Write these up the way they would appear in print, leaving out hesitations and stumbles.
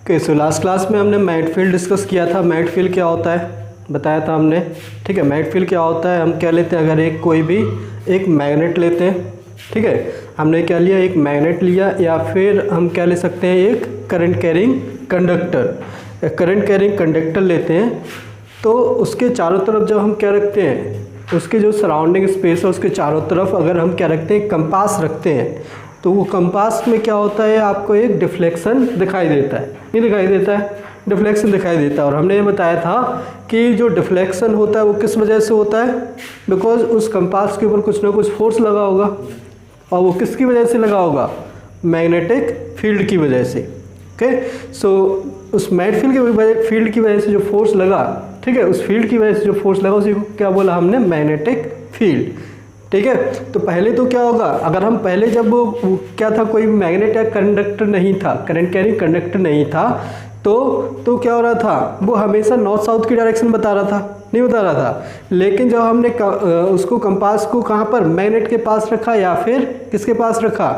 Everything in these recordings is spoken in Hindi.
ओके, सो लास्ट क्लास में हमने मैग्नेटिक फील्ड डिस्कस किया था। मैग्नेटिक फील्ड क्या होता है बताया था हमने, ठीक है। मैग्नेटिक फील्ड क्या होता है, हम क्या लेते हैं, अगर कोई भी एक मैग्नेट लेते हैं, ठीक है, हमने क्या लिया, एक मैग्नेट लिया, या फिर हम क्या ले सकते हैं, एक current carrying conductor. Current carrying conductor लेते हैं तो उसके चारों तरफ जब हम क्या रखते हैं, उसके जो सराउंडिंग स्पेस है उसके चारों तरफ अगर हम क्या रखते हैं, कंपास रखते हैं, तो वो कंपास में क्या होता है, आपको एक डिफ्लेक्शन दिखाई देता है, नहीं दिखाई देता है, डिफ्लेक्शन दिखाई देता है। और हमने ये बताया था कि जो डिफ्लेक्शन होता है वो किस वजह से होता है, बिकॉज उस कंपास के ऊपर कुछ ना कुछ फोर्स लगा होगा, और वो किसकी वजह से लगा होगा, मैग्नेटिक फील्ड की वजह से। ओके, सो उस मैग्नेटिक फील्ड की वजह से जो फोर्स लगा, ठीक है, उस फील्ड की वजह से जो फोर्स लगा उसी को क्या बोला हमने, मैग्नेटिक फील्ड, ठीक है। तो पहले तो क्या होगा, अगर हम पहले जब वो क्या था, कोई मैग्नेट या कंडक्टर नहीं था, करंट कैरिंग कंडक्टर नहीं था, तो क्या हो रहा था, वो हमेशा नॉर्थ साउथ की डायरेक्शन बता रहा था, नहीं बता रहा था। लेकिन जब हमने उसको कंपास को कहाँ पर, मैग्नेट के पास रखा, या फिर किसके पास रखा,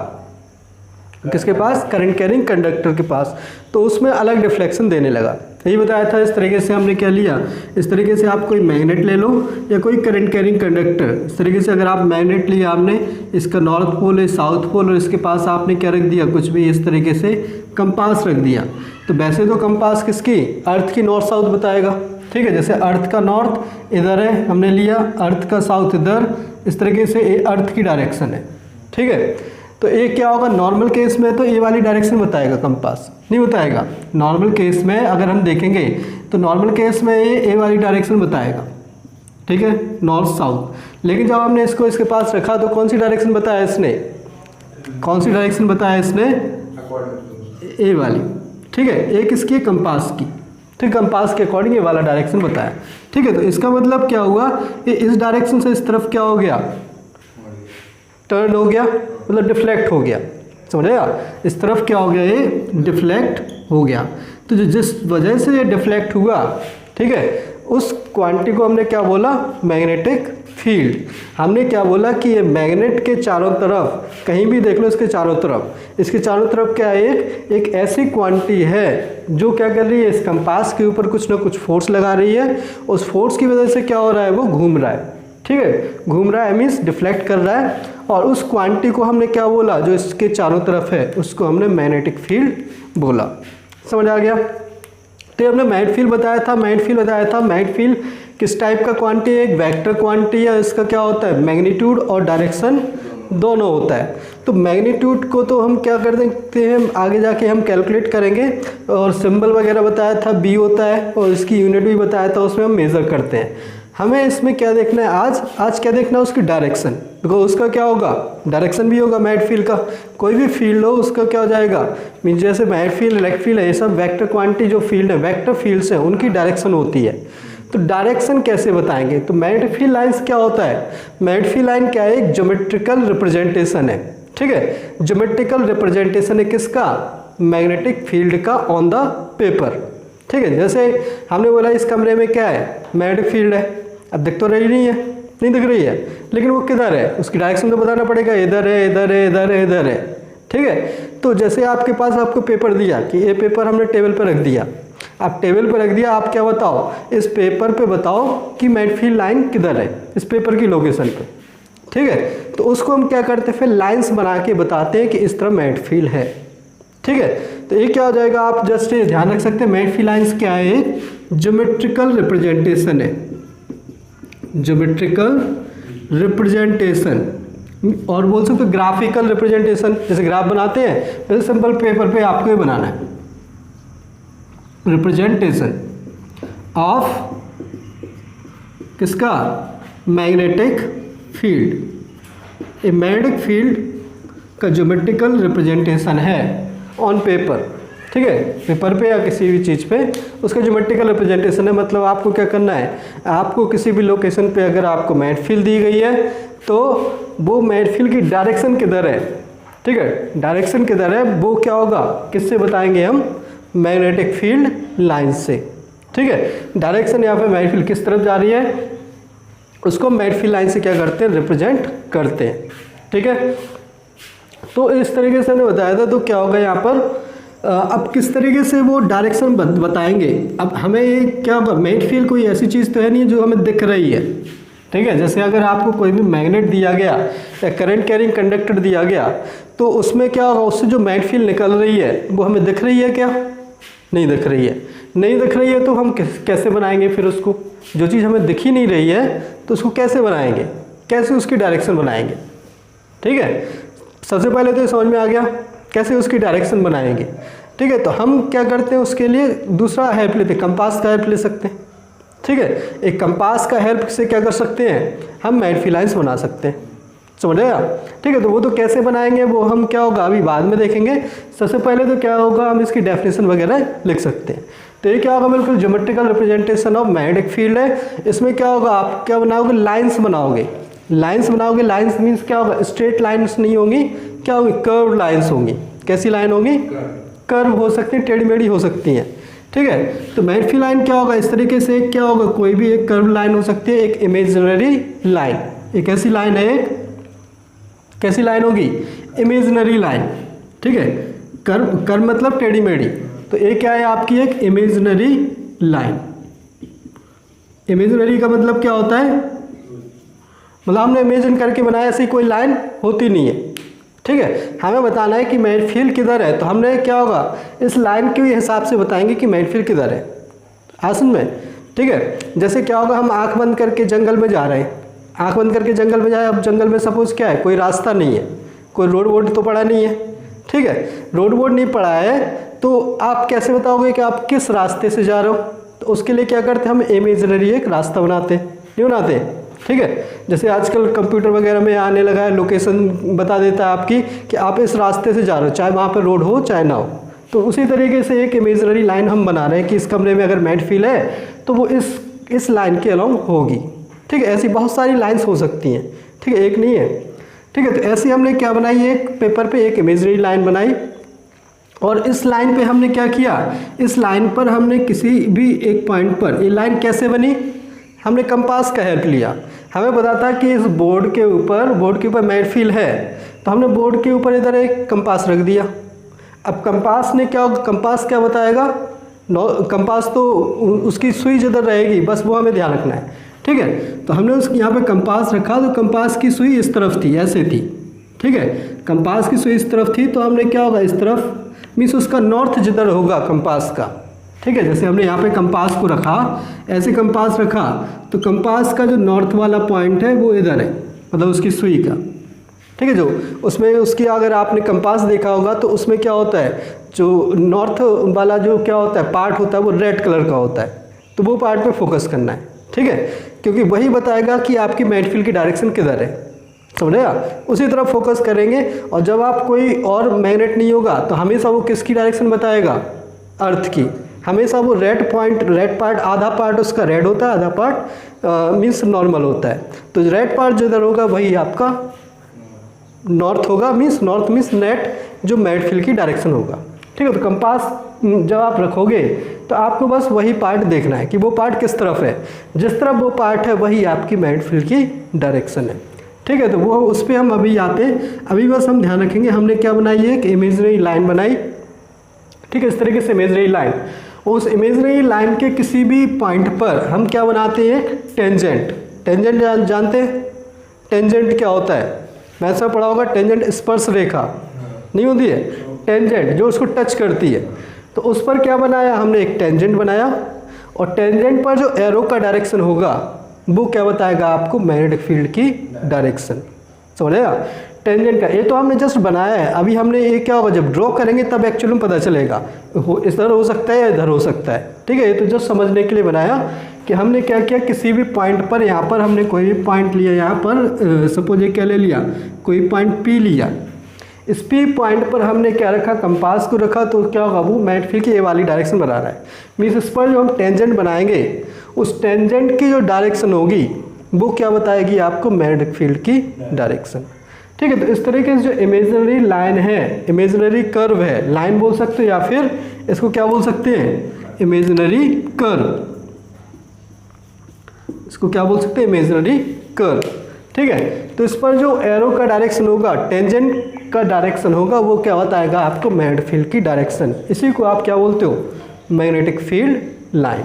किसके पास, करंट कैरिंग कंडक्टर के पास, तो उसमें अलग डिफ्लेक्शन देने लगा। यही बताया था। इस तरीके से हमने क्या लिया, इस तरीके से आप कोई मैग्नेट ले लो या कोई करंट कैरिंग कंडक्टर, इस तरीके से अगर आप मैग्नेट लिया आपने, इसका नॉर्थ पोल है, साउथ पोल, और इसके पास आपने क्या रख दिया, कुछ भी इस तरीके से कंपास रख दिया। तो वैसे तो कंपास किसकी, अर्थ की नॉर्थ साउथ बताएगा, ठीक है। जैसे अर्थ का नॉर्थ इधर है, हमने लिया, अर्थ का साउथ इधर, इस तरीके से ये अर्थ की डायरेक्शन है, ठीक है। तो ये क्या होगा, नॉर्मल केस में तो ये वाली डायरेक्शन बताएगा कंपास, नहीं बताएगा। नॉर्मल केस में अगर हम देखेंगे तो नॉर्मल केस में ये वाली डायरेक्शन बताएगा, ठीक है, नॉर्थ साउथ। लेकिन जब हमने इसको इसके पास रखा तो कौन सी डायरेक्शन बताया इसने, कौन सी डायरेक्शन बताया इसने, ए वाली, ठीक है, एक इसकी है कंपास की, ठीक, कंपास के अकॉर्डिंग ये वाला डायरेक्शन बताया, ठीक है। तो इसका मतलब क्या हुआ, ये इस डायरेक्शन से इस तरफ क्या हो गया, टर्न हो गया, मतलब डिफ्लेक्ट हो गया, समझेगा, इस तरफ क्या हो गया, ये डिफ्लेक्ट हो गया। तो जिस वजह से ये डिफ्लेक्ट हुआ, ठीक है, उस क्वांटिटी को हमने क्या बोला, मैग्नेटिक फील्ड। हमने क्या बोला कि ये मैग्नेट के चारों तरफ, कहीं भी देख लो इसके चारों तरफ, इसके चारों तरफ क्या है, एक ऐसी क्वांटिटी है जो क्या कर रही है, इस कंपास के ऊपर कुछ ना कुछ फोर्स लगा रही है, उस फोर्स की वजह से क्या हो रहा है, वो घूम रहा है, ठीक है, घूम रहा है मीन्स डिफ्लेक्ट कर रहा है। और उस क्वांटिटी को हमने क्या बोला, जो इसके चारों तरफ है, उसको हमने मैग्नेटिक फील्ड बोला। समझ आ गया। तो हमने मैग्नेटिक फील्ड बताया था, मैग्नेटिक फील्ड किस टाइप का क्वांटिटी है, एक वेक्टर क्वांटिटी है, इसका क्या होता है, मैग्नीट्यूड और डायरेक्शन दोनों होता है। तो मैग्नीट्यूड को तो हम क्या कर सकते हैं, आगे जाके हम कैलकुलेट करेंगे, और सिंबल वगैरह बताया था, बी होता है, और इसकी यूनिट भी बताया था, उसमें हम मेज़र करते हैं। हमें इसमें क्या देखना है, आज क्या देखना है, उसकी डायरेक्शन, बिकॉज उसका क्या होगा, डायरेक्शन भी होगा मैग्नेटिक फील्ड का। कोई भी फील्ड हो उसका क्या हो जाएगा, मीन जैसे मैग्नेटिक फील्ड, इलेक्ट्रिक फील्ड है, ये सब वेक्टर क्वांटिटी जो फील्ड है, वेक्टर फील्ड्स है, उनकी डायरेक्शन होती है। तो डायरेक्शन कैसे बताएंगे, तो मैग्नेटिक फील्ड लाइन्स क्या होता है, मैग्नेटिक फील्ड लाइन क्या है, एक ज्योमेट्रिकल रिप्रेजेंटेशन है, ठीक है, ज्योमेट्रिकल रिप्रेजेंटेशन है किसका, मैग्नेटिक फील्ड का ऑन द पेपर, ठीक है। जैसे हमने बोला इस कमरे में क्या है, मैग्नेटिक फील्ड है, अब दिख तो रही नहीं है, नहीं दिख रही है, लेकिन वो किधर है, उसकी डायरेक्शन तो बताना पड़ेगा, इधर है, इधर है, इधर है, इधर है, ठीक है। तो जैसे आपके पास आपको पेपर दिया कि ये पेपर हमने टेबल पर रख दिया, आप टेबल पर रख दिया, आप क्या बताओ, इस पेपर पे बताओ कि मैग्नेटिक फील्ड लाइन किधर है, इस पेपर की लोकेशन पे, ठीक है। तो उसको हम क्या करते हैं, फिर लाइन्स बना के बताते हैं कि इस तरह मैग्नेटिक फील्ड है, ठीक है। तो ये क्या हो जाएगा, आप जस्ट ध्यान रख सकते हैं, मैग्नेटिक फील्ड लाइन्स क्या है, एक ज्योमेट्रिकल रिप्रेजेंटेशन है, ज्योमेट्रिकल रिप्रेजेंटेशन, और बोल सकते हो ग्राफिकल रिप्रेजेंटेशन, जैसे ग्राफ बनाते हैं वैसे सिंपल पेपर पे आपको ही बनाना है, रिप्रेजेंटेशन ऑफ किसका, magnetic field. A magnetic field का ज्योमेट्रिकल रिप्रेजेंटेशन है ऑन पेपर, ठीक है, पेपर पे या किसी भी चीज़ पे उसका ज्योमेट्रिकल रिप्रेजेंटेशन है। मतलब आपको क्या करना है, आपको किसी भी लोकेशन पे अगर आपको मैग्नेटिक फील्ड दी गई है तो वो मैग्नेटिक फील्ड की डायरेक्शन किधर है, ठीक है, डायरेक्शन किधर है, वो क्या होगा, किससे बताएंगे हम, मैग्नेटिक फील्ड लाइन से, ठीक है। डायरेक्शन या फिर मैग्नेटिक फील्ड किस तरफ जा रही है, उसको मैग्नेटिक फील्ड लाइन से क्या करते हैं, रिप्रेजेंट करते हैं, ठीक है। तो इस तरीके से हमने बताया था। तो क्या होगा यहाँ पर, अब किस तरीके से वो डायरेक्शन बताएंगे। अब हमें क्या मैग्नेट फील्ड कोई ऐसी चीज़ तो है नहीं जो हमें दिख रही है, ठीक है। जैसे अगर आपको कोई भी मैग्नेट दिया गया या करंट कैरिंग कंडक्टर दिया गया तो उसमें क्या होगा, उससे जो मैग्नेट फील्ड निकल रही है वो हमें दिख रही है क्या, नहीं दिख रही है। नहीं दिख रही है तो हम कैसे बनाएंगे फिर उसको, जो चीज़ हमें दिख ही नहीं रही है तो उसको कैसे बनाएंगे, कैसे उसकी डायरेक्शन बनाएंगे, ठीक है। सबसे पहले तो ये समझ में आ गया कैसे उसकी डायरेक्शन बनाएंगे, ठीक है। तो हम क्या करते हैं उसके लिए दूसरा हेल्प लेते हैं, कंपास का हेल्प ले सकते हैं, ठीक है। एक कंपास का हेल्प से क्या कर सकते हैं, हम मैग्नेट फील्ड लाइन्स बना सकते हैं, समझ रहे आप, ठीक है। तो वो तो कैसे बनाएंगे वो हम क्या होगा अभी बाद में देखेंगे। सबसे पहले तो क्या होगा, हम इसकी डेफिनेशन वगैरह लिख सकते हैं। तो ये क्या होगा, बिल्कुल geometrical representation of magnetic field है। इसमें क्या होगा, आप क्या बनाओगे, लाइन्स बनाओगे, लाइन्स बनाओगे। लाइन्स मीन्स क्या होगा, स्ट्रेट लाइन्स नहीं होंगी, क्या होगी, कर्व लाइन्स होंगी। कैसी लाइन होगी, कर्व हो सकती है, टेढ़ी मेढ़ी हो सकती हैं, ठीक है। तो मैग्नेटिक फील्ड लाइन क्या होगा, इस तरीके से क्या होगा, कोई भी एक कर्व लाइन हो सकती है, एक इमेजिनरी लाइन। एक ऐसी लाइन है, एक कैसी लाइन होगी, इमेजिनरी लाइन, ठीक है। कर्व मतलब टेढ़ी मेढ़ी, तो ये क्या है आपकी एक इमेजिनरी लाइन। इमेजिनरी का मतलब क्या होता है, मतलब हमने इमेजिन करके बनाया, ऐसी कोई लाइन होती नहीं है, ठीक है। हमें बताना है कि मैग्नेटिक फील्ड किधर है, तो हमने क्या होगा इस लाइन के हिसाब से बताएंगे कि मैग्नेटिक फील्ड किधर है, आसन में, ठीक है। जैसे क्या होगा, हम आंख बंद करके जंगल में जा रहे हैं, आंख बंद करके जंगल में जाए, अब जंगल में सपोज क्या है, कोई रास्ता नहीं है, कोई रोड वोड तो पड़ा नहीं है, ठीक है। रोड वोड नहीं पड़ा है तो आप कैसे बताओगे कि आप किस रास्ते से जा रहे हो, तो उसके लिए क्या करते हैं, हम इमेजिनरी एक रास्ता बनाते हैं, नहीं बनाते, ठीक है। जैसे आजकल कंप्यूटर वगैरह में आने लगा है, लोकेशन बता देता है आपकी कि आप इस रास्ते से जा रहे हो, चाहे वहाँ पर रोड हो चाहे ना हो। तो उसी तरीके से एक इमेजिनरी लाइन हम बना रहे हैं कि इस कमरे में अगर मैग्नेटिक फील्ड है तो वो इस लाइन के अलोंग होगी, ठीक है। ऐसी बहुत सारी लाइन्स हो सकती हैं, ठीक है, एक नहीं है, ठीक है। तो ऐसी हमने क्या बनाई, एक पेपर पे एक इमेजिनरी लाइन बनाई, और इस लाइन पे हमने क्या किया, इस लाइन पर हमने किसी भी एक पॉइंट पर, ये लाइन कैसे बनी, हमने कंपास का हेल्प लिया। हमें पता था कि इस बोर्ड के ऊपर मैग्नेटिक फील्ड है, तो हमने बोर्ड के ऊपर इधर एक कंपास रख दिया। अब कंपास ने क्या, कंपास क्या बताएगा, कंपास तो उसकी सुई जिधर रहेगी बस वो हमें ध्यान रखना है, ठीक है। तो हमने यहाँ पे कंपास रखा, तो कंपास की सुई इस तरफ थी, ऐसे थी, ठीक है। कंपास की सुई इस तरफ थी, तो हमने क्या होगा, इस तरफ मीन्स उसका नॉर्थ जिधर होगा कंपास का, ठीक है। जैसे हमने यहाँ पे कंपास को रखा, ऐसे कंपास रखा, तो कंपास का जो नॉर्थ वाला पॉइंट है वो इधर है, मतलब उसकी सुई का, ठीक है। जो उसमें उसकी अगर आपने कंपास देखा होगा तो उसमें क्या होता है, जो नॉर्थ वाला जो क्या होता है पार्ट होता है वो रेड कलर का होता है, तो वो पार्ट पे फोकस करना है, ठीक है, क्योंकि वही बताएगा कि आपकी मैग्नेटिक फील्ड की डायरेक्शन किधर है, समझ रहे आप, उसी तरफ फोकस करेंगे। और जब आप कोई और मैग्नेट नहीं होगा तो हमेशा वो किसकी डायरेक्शन बताएगा, अर्थ की। हमेशा वो रेड पार्ट, आधा पार्ट उसका रेड होता है, आधा पार्ट मीन्स नॉर्मल होता है। तो रेड पार्ट जिधर होगा वही आपका नॉर्थ होगा, नॉर्थ मीन्स नेट जो मैग्नेटिक फील्ड की डायरेक्शन होगा, ठीक है। तो कंपास जब आप रखोगे तो आपको बस वही पार्ट देखना है कि वो पार्ट किस तरफ है, जिस तरफ वो पार्ट है वही आपकी मैग्नेटिक फील्ड की डायरेक्शन है, ठीक है। तो वो उस पर हम अभी आते हैं, अभी बस हम ध्यान रखेंगे हमने क्या बनाई है, एक इमेजिनरी लाइन बनाई, ठीक है। इस तरीके से इमेजिनरी लाइन, उस इमेजिनरी लाइन के किसी भी पॉइंट पर हम क्या बनाते हैं, टेंजेंट। टेंजेंट जानते हैं, टेंजेंट क्या होता है, मैथ्स में पढ़ा होगा, टेंजेंट स्पर्श रेखा नहीं होती है, टेंजेंट जो उसको टच करती है। तो उस पर क्या बनाया हमने, एक टेंजेंट बनाया, और टेंजेंट पर जो एरो का डायरेक्शन होगा वो क्या बताएगा आपको, मैग्नेटिक फील्ड की डायरेक्शन, समझेगा। टेंजेंट का ये तो हमने जस्ट बनाया है, अभी हमने ये क्या होगा जब ड्रॉ करेंगे तब एक्चुअली में पता चलेगा, इधर हो सकता है या इधर हो सकता है, ठीक है। ये तो जस्ट समझने के लिए बनाया कि हमने क्या किया, किसी भी पॉइंट पर, यहाँ पर हमने कोई भी पॉइंट लिया, यहाँ पर सपोज ये क्या ले लिया, कोई पॉइंट पी लिया, इस पी पॉइंट पर हमने क्या रखा, कंपास को रखा, तो क्या होगा वो मैग्नेटिक फील्ड की ये वाली डायरेक्शन बना रहा है। मीन्स इस पर जो हम टेंजेंट बनाएंगे उस टेंजेंट की जो डायरेक्शन होगी वो क्या बताएगी आपको, मैग्नेटिक फील्ड की डायरेक्शन, ठीक है। तो इस तरीके से जो इमेजिनरी लाइन है, इमेजिनरी कर्व है, लाइन बोल सकते हो या फिर इसको क्या बोल सकते हैं, इमेजिनरी कर्व, इसको क्या बोल सकते हैं, इमेजिनरी कर्व, ठीक है। तो इस पर जो एरो का डायरेक्शन होगा, टेंजेंट का डायरेक्शन होगा, वो क्या बताएगा आपको मैग्नेटिक फील्ड की डायरेक्शन। इसी को आप क्या बोलते हो, magnetic field line.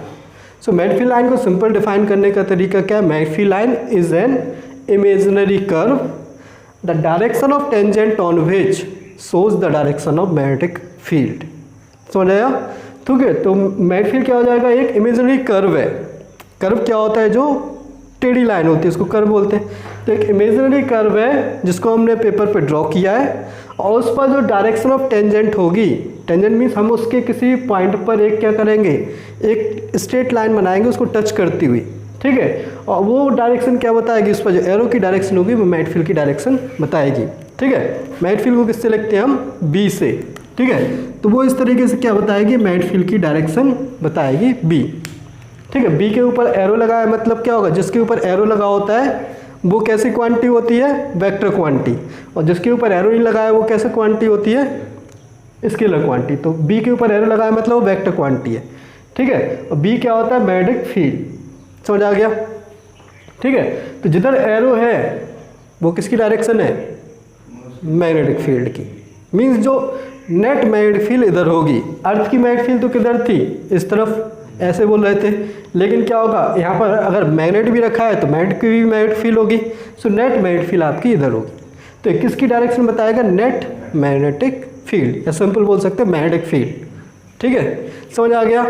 So magnetic field line को सिंपल डिफाइन करने का तरीका क्या है, magnetic field line is an imaginary curve the direction of tangent on which shows the direction of magnetic field. समझ आया, ठीक है। तो मैग्नेटिक फील्ड क्या हो जाएगा, एक इमेजिनरी कर्व है। कर्व क्या होता है, जो टेढ़ी लाइन होती है उसको कर्व बोलते हैं। तो एक इमेजिनरी कर्व है जिसको हमने पेपर पे ड्रॉ किया है, और उस पर जो डायरेक्शन ऑफ टेंजेंट होगी, टेंजेंट मीन्स हम उसके किसी पॉइंट पर एक क्या करेंगे, एक स्ट्रेट लाइन बनाएंगे उसको टच करती हुई, ठीक है। और वो डायरेक्शन क्या बताएगी, उस पर जो एरो की डायरेक्शन होगी वो मैग्नेटिक फील्ड की डायरेक्शन बताएगी, ठीक है। मैग्नेटिक फील्ड को किससे लिखते हैं हम, बी से, ठीक है। तो वो इस तरीके से क्या बताएगी, मैग्नेटिक फील्ड की डायरेक्शन बताएगी बी, ठीक है। बी के ऊपर एरो लगा है, मतलब क्या होगा, जिसके ऊपर एरो लगा होता है वो कैसी क्वांटिटी होती है, वेक्टर क्वांटिटी, और जिसके ऊपर एरो नहीं लगा है वो कैसे क्वांटिटी होती है, स्केलर क्वांटिटी। तो बी के ऊपर एरो लगा है मतलब वो वेक्टर क्वांटिटी है, ठीक है। और बी क्या होता है, मैग्नेटिक फील्ड। समझ आ गया, ठीक है। तो जिधर एरो है वो किसकी डायरेक्शन है, मैग्नेटिक फील्ड की। मीन्स जो नेट मैग्नेटिक फील्ड इधर होगी, अर्थ की मैग्नेटिक फील्ड तो किधर थी, इस तरफ, ऐसे बोल रहे थे। लेकिन क्या होगा, यहाँ पर अगर मैग्नेट भी रखा है तो मैग्नेट की भी मैग्नेटिक फील्ड होगी, सो नेट मैग्नेटिक फील्ड आपकी इधर होगी। तो किसकी डायरेक्शन बताएगा, नेट मैग्नेटिक फील्ड, या सिंपल बोल सकते हैं मैग्नेटिक फील्ड, ठीक है। समझ आ गया।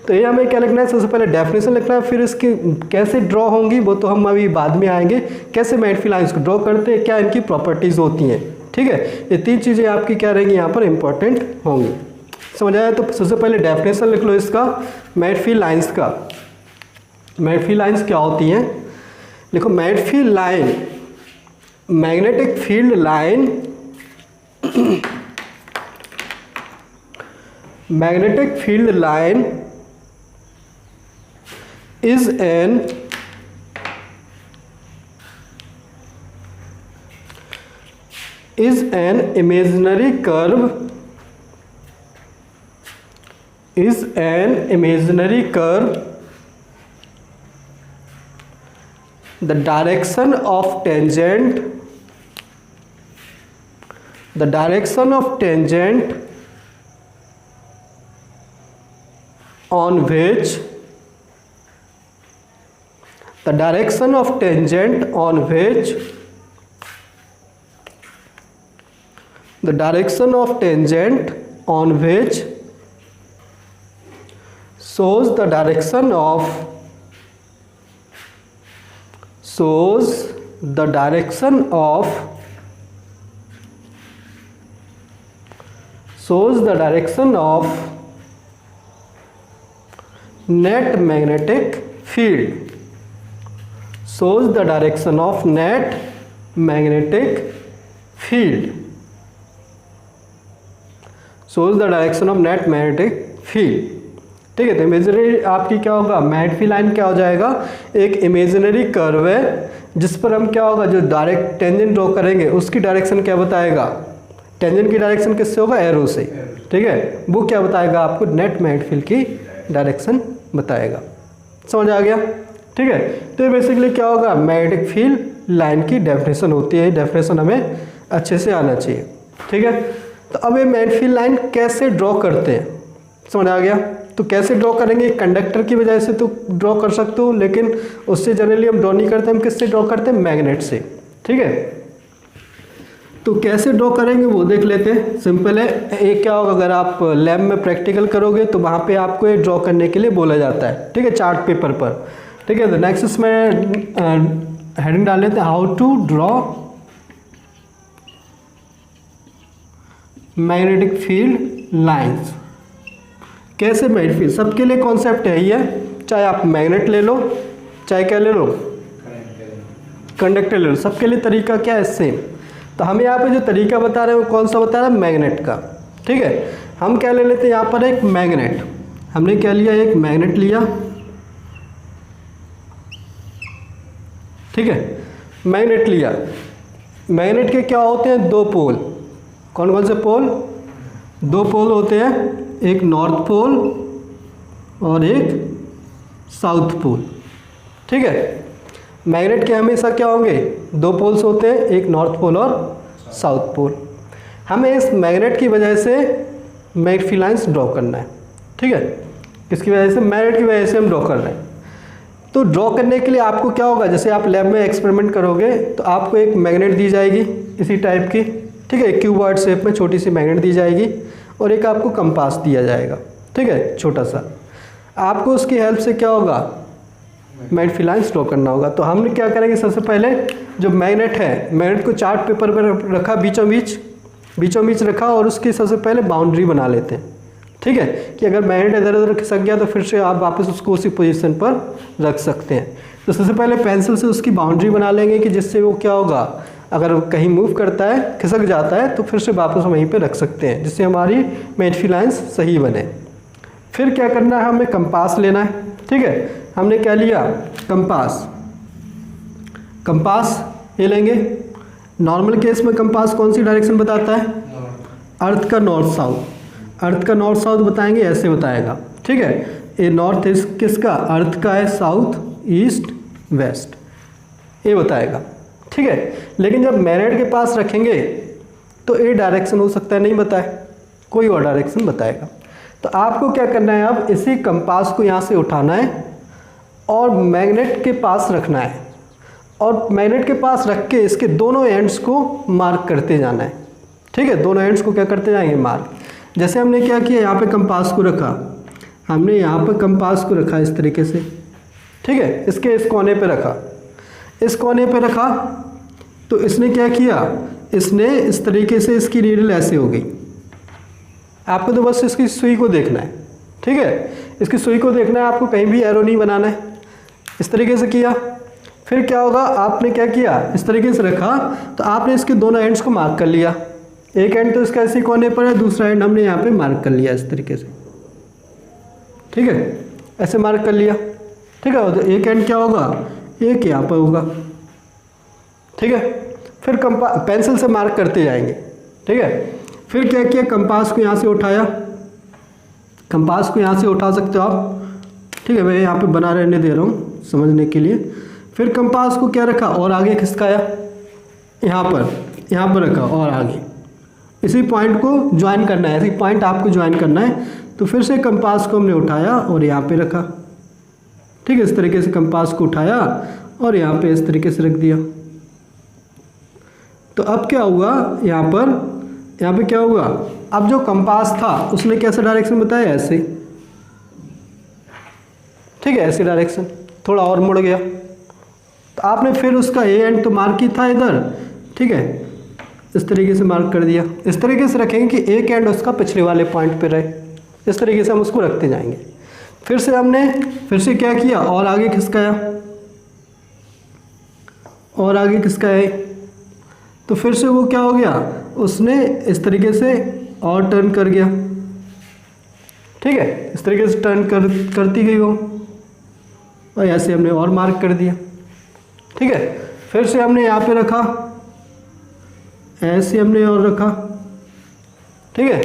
तो ये हमें क्या लिखना है, सबसे पहले डेफिनेशन लिखना है, फिर इसकी कैसे ड्रॉ होंगी वो तो हम अभी बाद में आएंगे, कैसे मैग्नेटिक फील्ड लाइन्स को ड्रॉ करते हैं, क्या इनकी प्रॉपर्टीज़ होती हैं, ठीक है। ये तीन चीज़ें आपकी क्या रहेंगी यहाँ पर इंपॉर्टेंट होंगी। समझ आया। तो सबसे पहले डेफिनेशन लिख लो इसका, मैग्नेटिक फील्ड लाइन्स का। मैग्नेटिक फील्ड लाइन्स क्या होती हैं, देखो magnetic field line, magnetic field line magnetic field line is an imaginary curve, is an imaginary curve the direction of tangent on which the direction of tangent on which the direction of tangent on which shows the direction of net magnetic field, shows the direction of net magnetic field, shows the direction of net magnetic field, ठीक है। तो इमेजिनरी आपकी क्या होगा, मैग्नेटिक फील्ड लाइन क्या हो जाएगा, एक इमेजिनरी कर्व है जिस पर हम क्या होगा, जो डायरेक्ट टेंजेंट ड्रॉ करेंगे उसकी डायरेक्शन क्या बताएगा, टेंजेंट की डायरेक्शन किससे होगा, एरो से, ठीक है। वो क्या बताएगा आपको, नेट मैग्नेटिक फील्ड की डायरेक्शन बताएगा। समझ आ गया, ठीक है। तो ये बेसिकली क्या होगा, मैग्नेटिक फील्ड लाइन की डेफिनेशन होती है। डेफिनेशन हमें अच्छे से आना चाहिए, ठीक है। तो अब ये मैग्नेटिक फील्ड लाइन कैसे ड्रॉ करते हैं, समझ आ गया। तो कैसे ड्रॉ करेंगे, कंडक्टर की वजह से तो ड्रॉ कर सकते हो, लेकिन उससे जनरली हम ड्रॉ नहीं करते, हम किससे ड्रॉ करते हैं, मैग्नेट से, ठीक है। तो कैसे ड्रॉ करेंगे वो देख लेते हैं। सिंपल है, एक क्या होगा, अगर आप लैब में प्रैक्टिकल करोगे तो वहाँ पे आपको ये ड्रॉ करने के लिए बोला जाता है, ठीक है, चार्ट पेपर पर, ठीक है। तो नेक्स्ट इसमें हेडिंग डाल लेते हैं, how to draw magnetic field lines. कैसे मैग्नेटिक फील्ड, सबके लिए कॉन्सेप्ट है ये, चाहे आप मैग्नेट ले लो, चाहे क्या ले लो, कंडक्टर ले लो, सबके लिए तरीका क्या है, सेम। तो हम यहाँ पे जो तरीका बता रहे हैं वो कौन सा बता रहे हैं, मैग्नेट का, ठीक है। हम क्या ले लेते हैं यहाँ पर, एक मैग्नेट, हमने क्या लिया, एक मैग्नेट लिया, ठीक है, मैग्नेट लिया। मैग्नेट के क्या होते हैं, दो पोल, कौन कौन से पोल, दो पोल होते हैं, एक नॉर्थ पोल और एक साउथ पोल, ठीक है। मैग्नेट के हमेशा क्या होंगे, दो पोल्स होते हैं, एक नॉर्थ पोल और साउथ पोल। हमें इस मैग्नेट की वजह से मैग्नेटिक लाइंस ड्रॉ करना है, ठीक है। किसकी वजह से, मैग्नेट की वजह से हम ड्रॉ कर रहे हैं। तो ड्रॉ करने के लिए आपको क्या होगा, जैसे आप लैब में एक्सपेरिमेंट करोगे तो आपको एक मैग्नेट दी जाएगी इसी टाइप की, ठीक है, क्यूबॉइड शेप में छोटी सी मैग्नेट दी जाएगी और एक आपको कंपास दिया जाएगा, ठीक है, छोटा सा। आपको उसकी हेल्प से क्या होगा, मैग्नेटिक लाइंस ड्रॉ करना होगा। तो हम क्या करेंगे, सबसे पहले जो मैग्नेट है, मैग्नेट को चार्ट पेपर पर रखा, बीचों बीच रखा और उसकी सबसे पहले बाउंड्री बना लेते हैं, ठीक है, कि अगर मैग्नेट इधर उधर खिसक गया तो फिर से आप वापस उसको उसी पोजीशन पर रख सकते हैं। तो सबसे पहले पेंसिल से उसकी बाउंड्री बना लेंगे कि जिससे वो क्या होगा, अगर कहीं मूव करता है, खिसक जाता है तो फिर से वापस वहीं पे रख सकते हैं, जिससे हमारी मैग्नेटिक लाइंस सही बने। फिर क्या करना है, हमें कंपास लेना है, ठीक है। हमने क्या लिया, कंपास ये लेंगे। नॉर्मल केस में कंपास कौन सी डायरेक्शन बताता है, अर्थ का नॉर्थ साउथ, अर्थ का नॉर्थ साउथ बताएंगे, ऐसे बताएगा, ठीक है। ये नॉर्थ ईस्ट किसका, अर्थ का है, साउथ ईस्ट वेस्ट, ये बताएगा, ठीक है। लेकिन जब मैग्नेट के पास रखेंगे तो ये डायरेक्शन हो सकता है नहीं बताए, कोई और डायरेक्शन बताएगा। तो आपको क्या करना है, अब इसी कंपास को यहाँ से उठाना है और मैग्नेट के पास रखना है और मैग्नेट के पास रख के इसके दोनों एंड्स को मार्क करते जाना है, ठीक है। दोनों एंड्स को क्या करते जाएंगे, मार्क। जैसे हमने क्या किया, यहाँ पे कंपास को रखा, हमने यहाँ पे कंपास को रखा इस तरीके से, ठीक है, इसके इस कोने पे रखा, इस कोने पे रखा तो इसने क्या किया, इसने इस तरीके से इसकी नीडल ऐसे हो गई। आपको तो बस इसकी सुई को देखना है, ठीक है, इसकी सुई को देखना है, आपको कहीं भी एरो नहीं बनाना है। इस तरीके से किया, फिर क्या होगा, आपने क्या किया, इस तरीके से रखा तो आपने इसके दोनों एंड्स को मार्क कर लिया। एक एंड तो इसका इसी कोने पर है, दूसरा एंड हमने यहाँ पे मार्क कर लिया इस तरीके से, ठीक है, ऐसे मार्क कर लिया, ठीक है। तो एक एंड क्या होगा, एक यहाँ पर होगा, ठीक है। फिर पेंसिल से मार्क करते जाएंगे, ठीक है। फिर क्या किया, कंपास को यहाँ से उठाया, कंपास को यहाँ से उठा सकते हो आप, ठीक है, मैं यहाँ पे बना रहने दे रहा हूँ समझने के लिए। फिर कंपास को क्या रखा और आगे खिसकाया, यहाँ पर रखा और आगे इसी पॉइंट को ज्वाइन करना है, इसी पॉइंट आपको ज्वाइन करना है। तो फिर से कंपास को हमने उठाया और यहाँ पे रखा, ठीक है, इस तरीके से कंपास को उठाया और यहाँ पे इस तरीके से रख दिया। तो अब क्या हुआ, यहाँ पे क्या हुआ, अब जो कंपास था उसने कैसा डायरेक्शन बताया, ऐसे, ठीक है, ऐसे डायरेक्शन, थोड़ा और मुड़ गया। तो आपने फिर उसका ए एंड तो मार्क ही था इधर, ठीक है, इस तरीके से मार्क कर दिया। इस तरीके से रखेंगे कि एक एंड उसका पिछले वाले पॉइंट पे रहे, इस तरीके से हम उसको रखते जाएंगे। फिर से हमने फिर से क्या किया, और आगे खिसकाया और आगे खिसकाया, तो फिर से वो क्या हो गया, उसने इस तरीके से और टर्न कर गया, ठीक है, इस तरीके से टर्न करती गई वो, और ऐसे हमने और मार्क कर दिया, ठीक है। फिर से हमने यहाँ पे रखा, ऐसे हमने और रखा, ठीक है।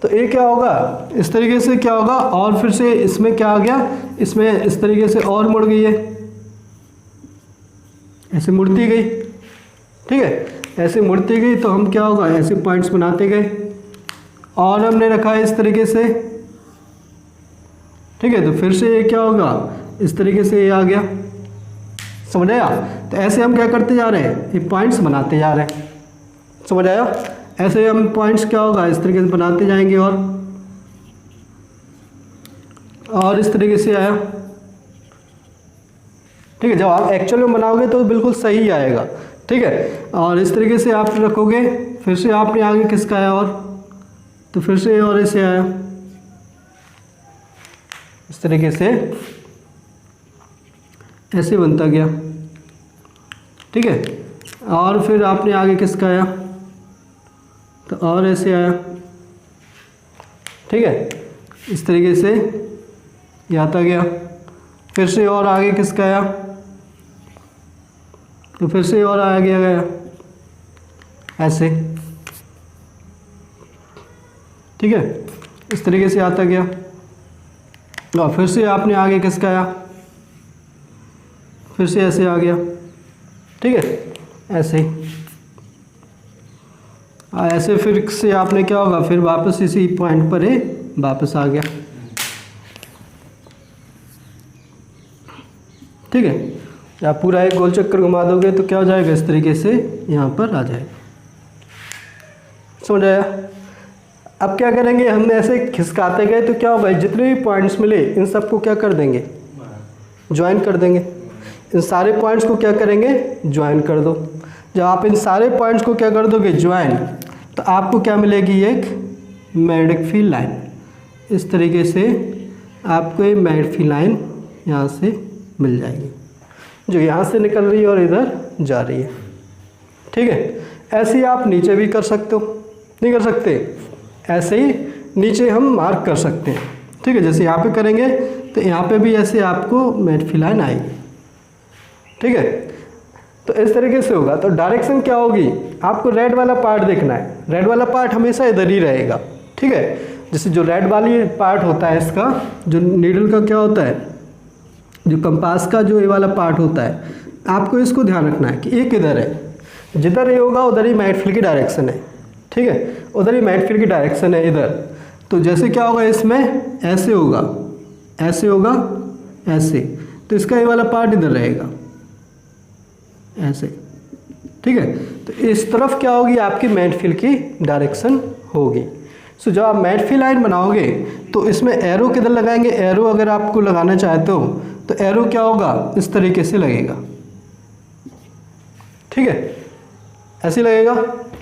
तो ये क्या होगा, इस तरीके से क्या होगा, और फिर से इसमें क्या आ गया, इसमें इस तरीके से और मुड़ गई है, ऐसे मुड़ती गई, ठीक है, ऐसे मुड़ती गई। तो हम क्या होगा, ऐसे पॉइंट्स बनाते गए और हमने रखा है इस तरीके से, ठीक है। तो फिर से ये क्या होगा, इस तरीके से ये आ गया, समझ आया। तो ऐसे हम क्या करते जा रहे हैं, ये पॉइंट्स बनाते जा रहे हैं, समझ आया। ऐसे हम पॉइंट्स क्या होगा, इस तरीके से बनाते जाएंगे और इस तरीके से आया, ठीक है। जब आप एक्चुअल में बनाओगे तो बिल्कुल सही आएगा, ठीक है। और इस तरीके से आप रखोगे, फिर से आपने आगे खिसकाया और, तो फिर से और ऐसे आया, इस तरीके से ऐसे बनता गया, ठीक है। और फिर आपने आगे खिसकाया तो और ऐसे आया, ठीक है, इस तरीके से ये आता गया। फिर से और आगे खिसकाया तो फिर से और आगे गया, ऐसे, ठीक है, इस तरीके से आता गया। और फिर से आपने आगे खिसकाया फिर से ऐसे आ गया, ठीक है, ऐसे ऐसे फिर से आपने क्या होगा, फिर वापस इसी पॉइंट पर ही वापस आ गया, ठीक है। आप पूरा एक गोल चक्कर घुमा दोगे तो क्या हो जाएगा, इस तरीके से यहाँ पर आ जाएगा। समझ आया? अब क्या करेंगे, हमने ऐसे खिसकाते गए तो क्या होगा, जितने भी पॉइंट्स मिले इन सबको क्या कर देंगे, ज्वाइन कर देंगे। इन सारे पॉइंट्स को क्या करेंगे, ज्वाइन कर दो। जब आप इन सारे पॉइंट्स को क्या कर दोगे, ज्वाइन, तो आपको क्या मिलेगी, एक मैग्नेटिक फील्ड लाइन। इस तरीके से आपको एक मैग्नेटिक फील्ड लाइन यहाँ से मिल जाएगी, जो यहाँ से निकल रही है और इधर जा रही है, ठीक है। ऐसे ही आप नीचे भी कर सकते हो, नहीं कर सकते, ऐसे ही नीचे हम मार्क कर सकते हैं, ठीक है। जैसे यहाँ पे करेंगे तो यहाँ पे भी ऐसे आपको मैग्नेटिक फील्ड लाइन आएगी, ठीक है। तो इस तरीके से होगा। तो डायरेक्शन क्या होगी, आपको रेड वाला पार्ट देखना है। रेड वाला पार्ट हमेशा इधर ही रहेगा, ठीक है। जैसे जो रेड वाली पार्ट होता है इसका, जो नीडल का क्या होता है, जो कंपास का जो ये वाला पार्ट होता है, आपको इसको ध्यान रखना है कि ये किधर है। जिधर ये होगा उधर ही मैग्नेटिक फील्ड की डायरेक्शन है, ठीक है, उधर ही मैग्नेटिक फील्ड की डायरेक्शन है इधर। तो जैसे क्या होगा, इसमें ऐसे होगा, ऐसे होगा, ऐसे, तो इसका ये वाला पार्ट इधर रहेगा, ऐसे, ठीक है। तो इस तरफ क्या होगी, आपकी मैग्नेटिक फील्ड की डायरेक्शन होगी। सो जब आप मैग्नेटिक फील्ड लाइन बनाओगे तो इसमें एरो किधर लगाएंगे, एरो अगर आपको लगाना चाहते हो तो एरो क्या होगा, इस तरीके से लगेगा, ठीक है, ऐसे लगेगा।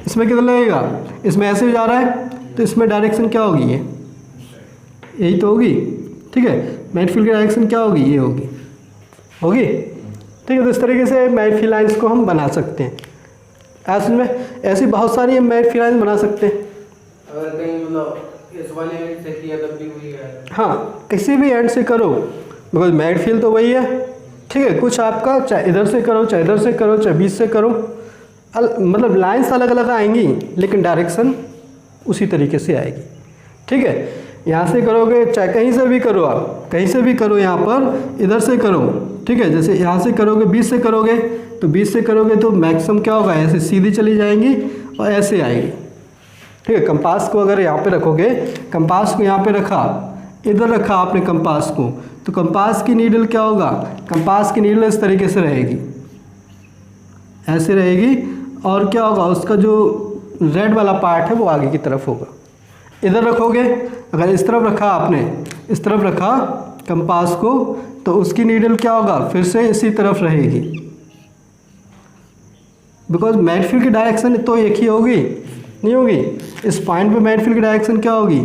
इसमें किधर लगेगा, इसमें ऐसे जा रहा है तो इसमें डायरेक्शन क्या होगी, ये यही तो होगी, ठीक है। मैग्नेटिक फील्ड की डायरेक्शन क्या होगी, ये होगी, होगी, ठीक है। तो इस तरीके से मैग्नेटिक फील्ड लाइंस को हम बना सकते हैं। ऐसे में ऐसी बहुत सारी हम मैग्नेटिक फील्ड लाइंस बना सकते हैं। अगर कहीं मतलब इस वाले एंड से किया तब भी वही है, हाँ, किसी भी एंड से करो, बिकॉज मैग्नेटिक फील्ड तो वही है, ठीक है। कुछ आपका चाहे इधर से करो, चाहे इधर से करो, चाहे बीच से करो, मतलब लाइंस अलग अलग आएंगी लेकिन डायरेक्शन उसी तरीके से आएगी, ठीक है। यहाँ से करोगे, चाहे कहीं से भी करो, आप कहीं से भी करो, यहाँ पर इधर से करो, ठीक है। जैसे यहाँ से करोगे, बीच से करोगे, तो बीच से करोगे तो मैक्सिमम क्या होगा, ऐसे सीधी चली जाएंगी और ऐसे आएगी, ठीक है। कंपास को अगर यहाँ पे रखोगे, कंपास को यहाँ पे रखा, इधर रखा आपने कंपास को, तो कंपास की नीडल क्या होगा, कंपास की नीडल इस तरीके से रहेगी, ऐसे रहेगी, और क्या होगा, उसका जो रेड वाला पार्ट है वो आगे की तरफ होगा। इधर रखोगे, अगर इस तरफ रखा आपने, इस तरफ रखा कंपास को, तो उसकी नीडल क्या होगा, फिर से इसी तरफ रहेगी, बिकॉज मैग्नेटिक फील्ड की डायरेक्शन तो एक ही होगी, नहीं होगी। इस पॉइंट पे मैग्नेटिक फील्ड की डायरेक्शन क्या होगी,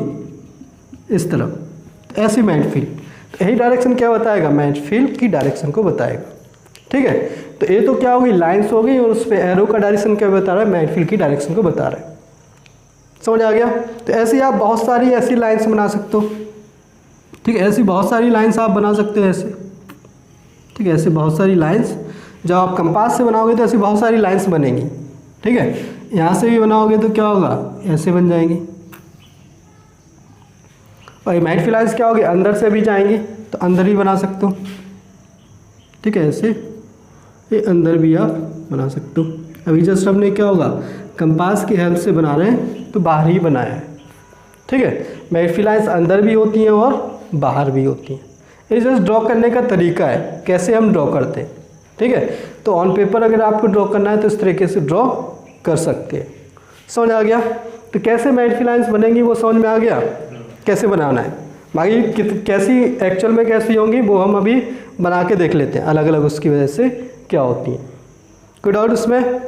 इस तरफ, ऐसी मैग्नेटिक फील्ड, तो यही डायरेक्शन क्या बताएगा, मैग्नेटिक फील्ड की डायरेक्शन को बताएगा, ठीक है। तो ये तो क्या होगी, लाइंस हो गई, और उस पर एरो का डायरेक्शन क्या बता रहा है, मैग्नेटिक फील्ड की डायरेक्शन को बता रहा है। समझ आ गया? तो ऐसे ही आप बहुत सारी ऐसी लाइंस बना सकते हो, ठीक है। ऐसी बहुत सारी लाइंस आप बना सकते हो ऐसे, ठीक है। ऐसे बहुत सारी लाइंस जब आप कंपास से बनाओगे तो ऐसी बहुत सारी लाइंस बनेंगी, ठीक है। यहाँ से भी बनाओगे तो क्या होगा, ऐसे बन जाएंगी। और ये मैग्नेटिक फील्ड लाइंस क्या होगी, अंदर से भी जाएंगी तो अंदर ही बना सकते हो, ठीक है। ऐसे ये अंदर भी आप बना सकते हो। अभी जस्ट हमने क्या होगा, कंपास की हेल्प से बना रहे हैं तो बाहर ही बनाया है, ठीक है। मैग्नेटिक फील्ड लाइंस अंदर भी होती हैं और बाहर भी होती हैं। ये जस्ट ड्रॉ करने का तरीका है, कैसे हम ड्रॉ करते हैं, ठीक है। तो ऑन पेपर अगर आपको ड्रॉ करना है तो इस तरीके से ड्रॉ कर सकते हैं। समझ आ गया? तो कैसे मैग्नेटिक फील्ड लाइंस बनेंगी वो समझ में आ गया, कैसे बनाना है। बाकी कैसी एक्चुअल में कैसी होंगी वो हम अभी बना के देख लेते हैं, अलग अलग उसकी वजह से क्या होती हैं। कोई डाउट इसमें?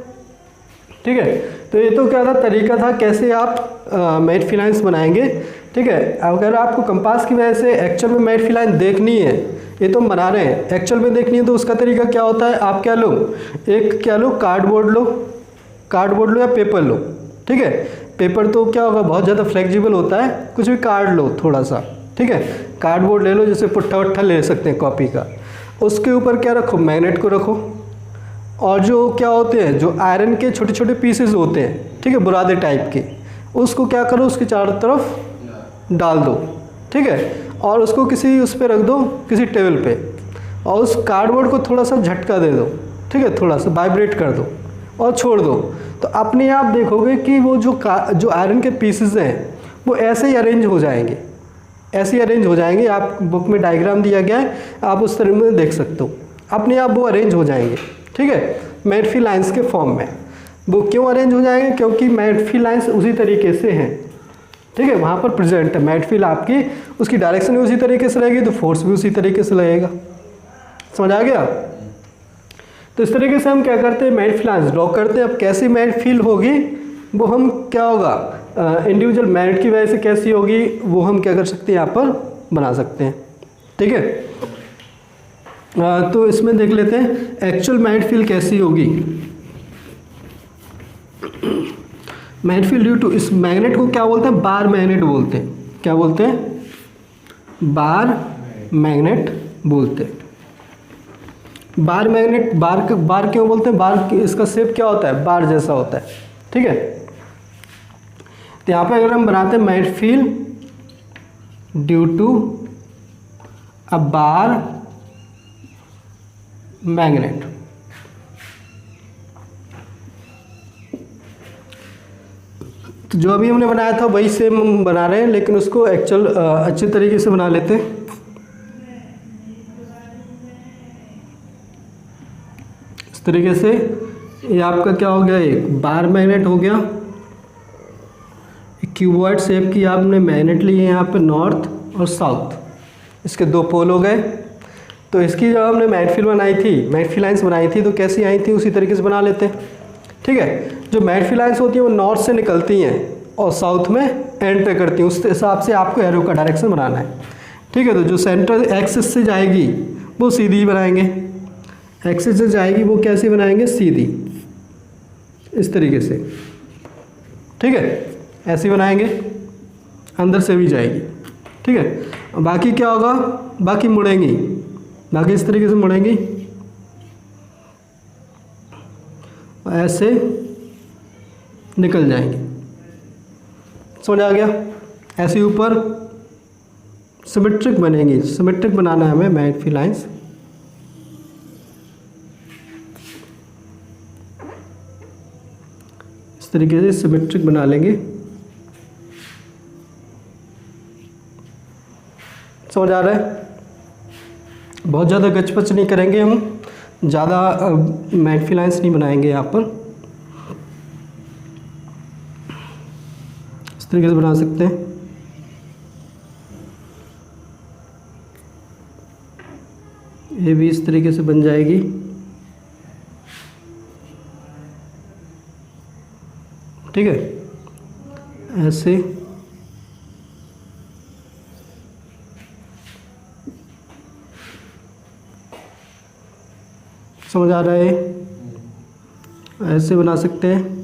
ठीक है। तो ये तो क्या था, तरीका था कैसे आप मैग्नेटिक फील्ड लाइंस बनाएंगे, ठीक है। अगर आपको कंपास की वजह से एक्चुअल में मैग्नेटिक फील्ड लाइन देखनी है, ये तो हम बना रहे हैं, एक्चुअल में देखनी है तो उसका तरीका क्या होता है, आप क्या लो, एक क्या लो, कार्डबोर्ड लो या पेपर लो, ठीक है। पेपर तो क्या होगा, बहुत ज़्यादा फ्लेक्सिबल होता है, कुछ भी कार्ड लो थोड़ा सा, ठीक है। कार्डबोर्ड ले लो, जैसे पुट्ठा वट्ठा ले सकते हैं कॉपी का, उसके ऊपर क्या रखो, मैग्नेट को रखो, और जो क्या होते हैं, जो आयरन के छोटे छोटे पीसेस होते हैं, ठीक है, बुरादे टाइप के, उसको क्या करो, उसके चारों तरफ डाल दो, ठीक है। और उसको किसी उस पर रख दो, किसी टेबल पे, और उस कार्डबोर्ड को थोड़ा सा झटका दे दो, ठीक है, थोड़ा सा वाइब्रेट कर दो और छोड़ दो, तो अपने आप देखोगे कि वो जो आयरन के पीसेस हैं वो ऐसे ही अरेंज हो जाएंगे, ऐसे ही अरेंज हो जाएंगे। आप बुक में डायग्राम दिया गया है, आप उस तरह में देख सकते हो, अपने आप वो अरेंज हो जाएंगे, ठीक है, मैटफिल लाइंस के फॉर्म में। वो क्यों अरेंज हो जाएंगे? क्योंकि मैटफिल लाइंस उसी तरीके से हैं, ठीक है, वहाँ पर प्रेजेंट है। मैटफिल आपकी उसकी डायरेक्शन भी उसी तरीके से रहेगी, तो फोर्स भी उसी तरीके से लगेगा। समझ आ गया? तो इस तरीके से हम क्या करते हैं, मैटफिल लाइंस ड्रॉ करते हैं। अब कैसी मैटफिल होगी वो हम क्या होगा, इंडिविजुअल मैग्नेट की वजह से कैसी होगी वो हम क्या कर सकते हैं, यहाँ पर बना सकते हैं, ठीक है। तो इसमें देख लेते हैं एक्चुअल मैटफिल कैसी होगी। मैटफिल ड्यू टू, इस मैग्नेट को क्या बोलते हैं, बार मैग्नेट बोलते हैं। क्या बोलते हैं? बार मैग्नेट बोलते हैं। बार मैग्नेट, बार क्यों बोलते हैं? बार इसका शेप क्या होता है, बार जैसा होता है, ठीक है। तो यहाँ पे अगर हम बनाते हैं मैटफिल due to a bar magnet, तो जो अभी हमने बनाया था वही सेम हम बना रहे हैं, लेकिन उसको एक्चुअल अच्छे तरीके से बना लेते हैं। इस तरीके से ये आपका क्या हो गया, एक बार मैग्नेट हो गया। क्यूबॉइड शेप की आपने मैग्नेट ली है यहाँ पे, नॉर्थ और साउथ, इसके दो पोल हो गए। तो इसकी जब हमने मैटफिल बनाई थी, मैटफिल लाइंस बनाई थी, तो कैसी आई थी उसी तरीके से बना लेते हैं, ठीक है। जो मैटफिल लाइंस होती है वो नॉर्थ से निकलती हैं और साउथ में एंटर करती हैं, उस हिसाब से आपको एरो का डायरेक्शन बनाना है, ठीक है। तो जो सेंटर एक्सिस से जाएगी वो सीधी बनाएंगे, एक्सिस से जाएगी वो कैसे बनाएंगे, सीधी, इस तरीके से, ठीक है, ऐसे बनाएंगे, अंदर से भी जाएगी, ठीक है। बाकी क्या होगा, बाकी मुड़ेंगी, बाकी इस तरीके से मुड़ेंगी, ऐसे निकल जाएंगे। समझ आ गया? ऐसे ऊपर सिमेट्रिक बनेंगी, सिमेट्रिक बनाना है हमें मैटफिल लाइंस। इस तरीके से सिमेट्रिक बना लेंगे। समझ आ रहा है? बहुत ज़्यादा गचपच नहीं करेंगे हम, ज़्यादा मैटफिल लाइंस नहीं बनाएंगे यहाँ पर। इस तरीके से बना सकते हैं। ये भी इस तरीके से बन जाएगी, ठीक है, ऐसे। समझ आ रहा है? ऐसे बना सकते हैं।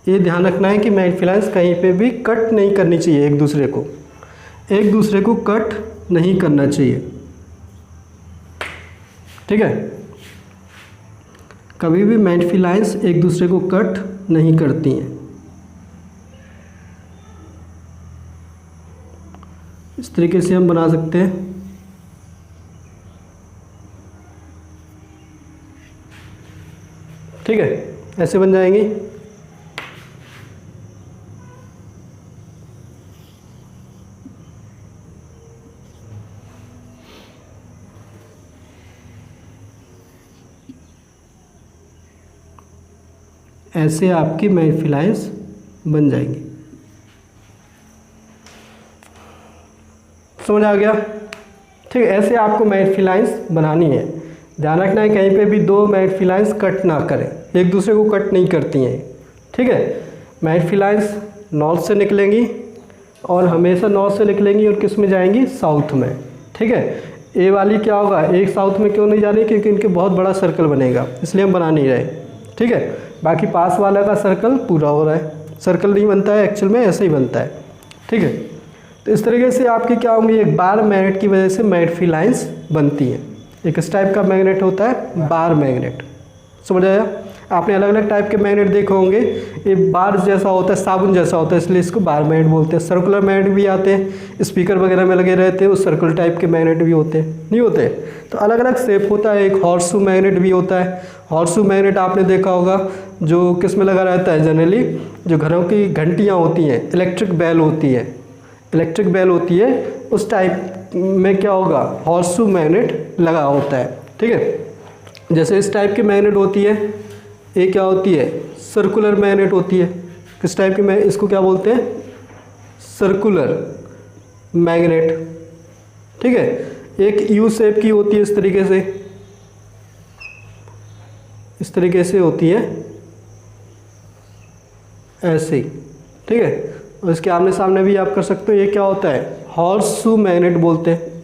ये ध्यान रखना है कि मैटफिल लाइंस कहीं पे भी कट नहीं करनी चाहिए, एक दूसरे को कट नहीं करना चाहिए, ठीक है। कभी भी मैटफिल लाइंस एक दूसरे को कट नहीं करती हैं। इस तरीके से हम बना सकते हैं। ठीक है, ऐसे बन जाएंगी। ऐसे आपकी मैटफिल लाइंस बन जाएंगी। समझ आ गया? ठीक है, ऐसे आपको मैटफिल लाइंस बनानी है। ध्यान रखना है कहीं पे भी दो मैटफिल लाइंस कट ना करें, एक दूसरे को कट नहीं करती हैं। ठीक है, मैटफिल लाइंस नॉर्थ से निकलेंगी और हमेशा नॉर्थ से निकलेंगी और किस में जाएंगी, साउथ में। ठीक है, ए वाली क्या होगा, एक साउथ में क्यों नहीं जा रही, क्योंकि इनके बहुत बड़ा सर्कल बनेगा, इसलिए हम बना नहीं रहे। ठीक है, बाकी पास वाला का सर्कल पूरा हो रहा है, सर्कल नहीं बनता है एक्चुअल में, ऐसे ही बनता है। ठीक है, तो इस तरीके से आपकी क्या होंगी, एक बार मैग्नेट की वजह से मैटफिल लाइंस बनती हैं। एक इस टाइप का मैग्नेट होता है बार मैग्नेट। समझ आया? आपने अलग अलग टाइप के मैग्नेट देखे होंगे, ये बार जैसा होता है, साबुन जैसा होता है, इसलिए इसको बार मैग्नेट बोलते हैं। सर्कुलर मैग्नेट भी आते हैं, स्पीकर वगैरह में लगे रहते हैं, वो सर्कुलर टाइप के मैग्नेट भी होते हैं, नहीं होते। तो अलग अलग शेप होता है। एक हॉर्सशू मैग्नेट भी होता है। हॉर्सशू मैग्नेट आपने देखा होगा, जो किस में लगा रहता है, जनरली जो घरों की घंटियाँ होती हैं, इलेक्ट्रिक बेल होती है, इलेक्ट्रिक बेल होती है, उस टाइप में क्या होगा, हॉर्सशू मैग्नेट लगा होता है, ठीक है। जैसे इस टाइप की मैग्नेट होती है, ये क्या होती है, सर्कुलर मैग्नेट होती है। किस टाइप की, इसको क्या बोलते हैं, सर्कुलर मैग्नेट, ठीक है। एक यू शेप की होती है, इस तरीके से होती है, ऐसे ही, ठीक है। और इसके आमने सामने भी आप कर सकते हो। ये क्या होता है, हॉर्सशू मैग्नेट बोलते हैं,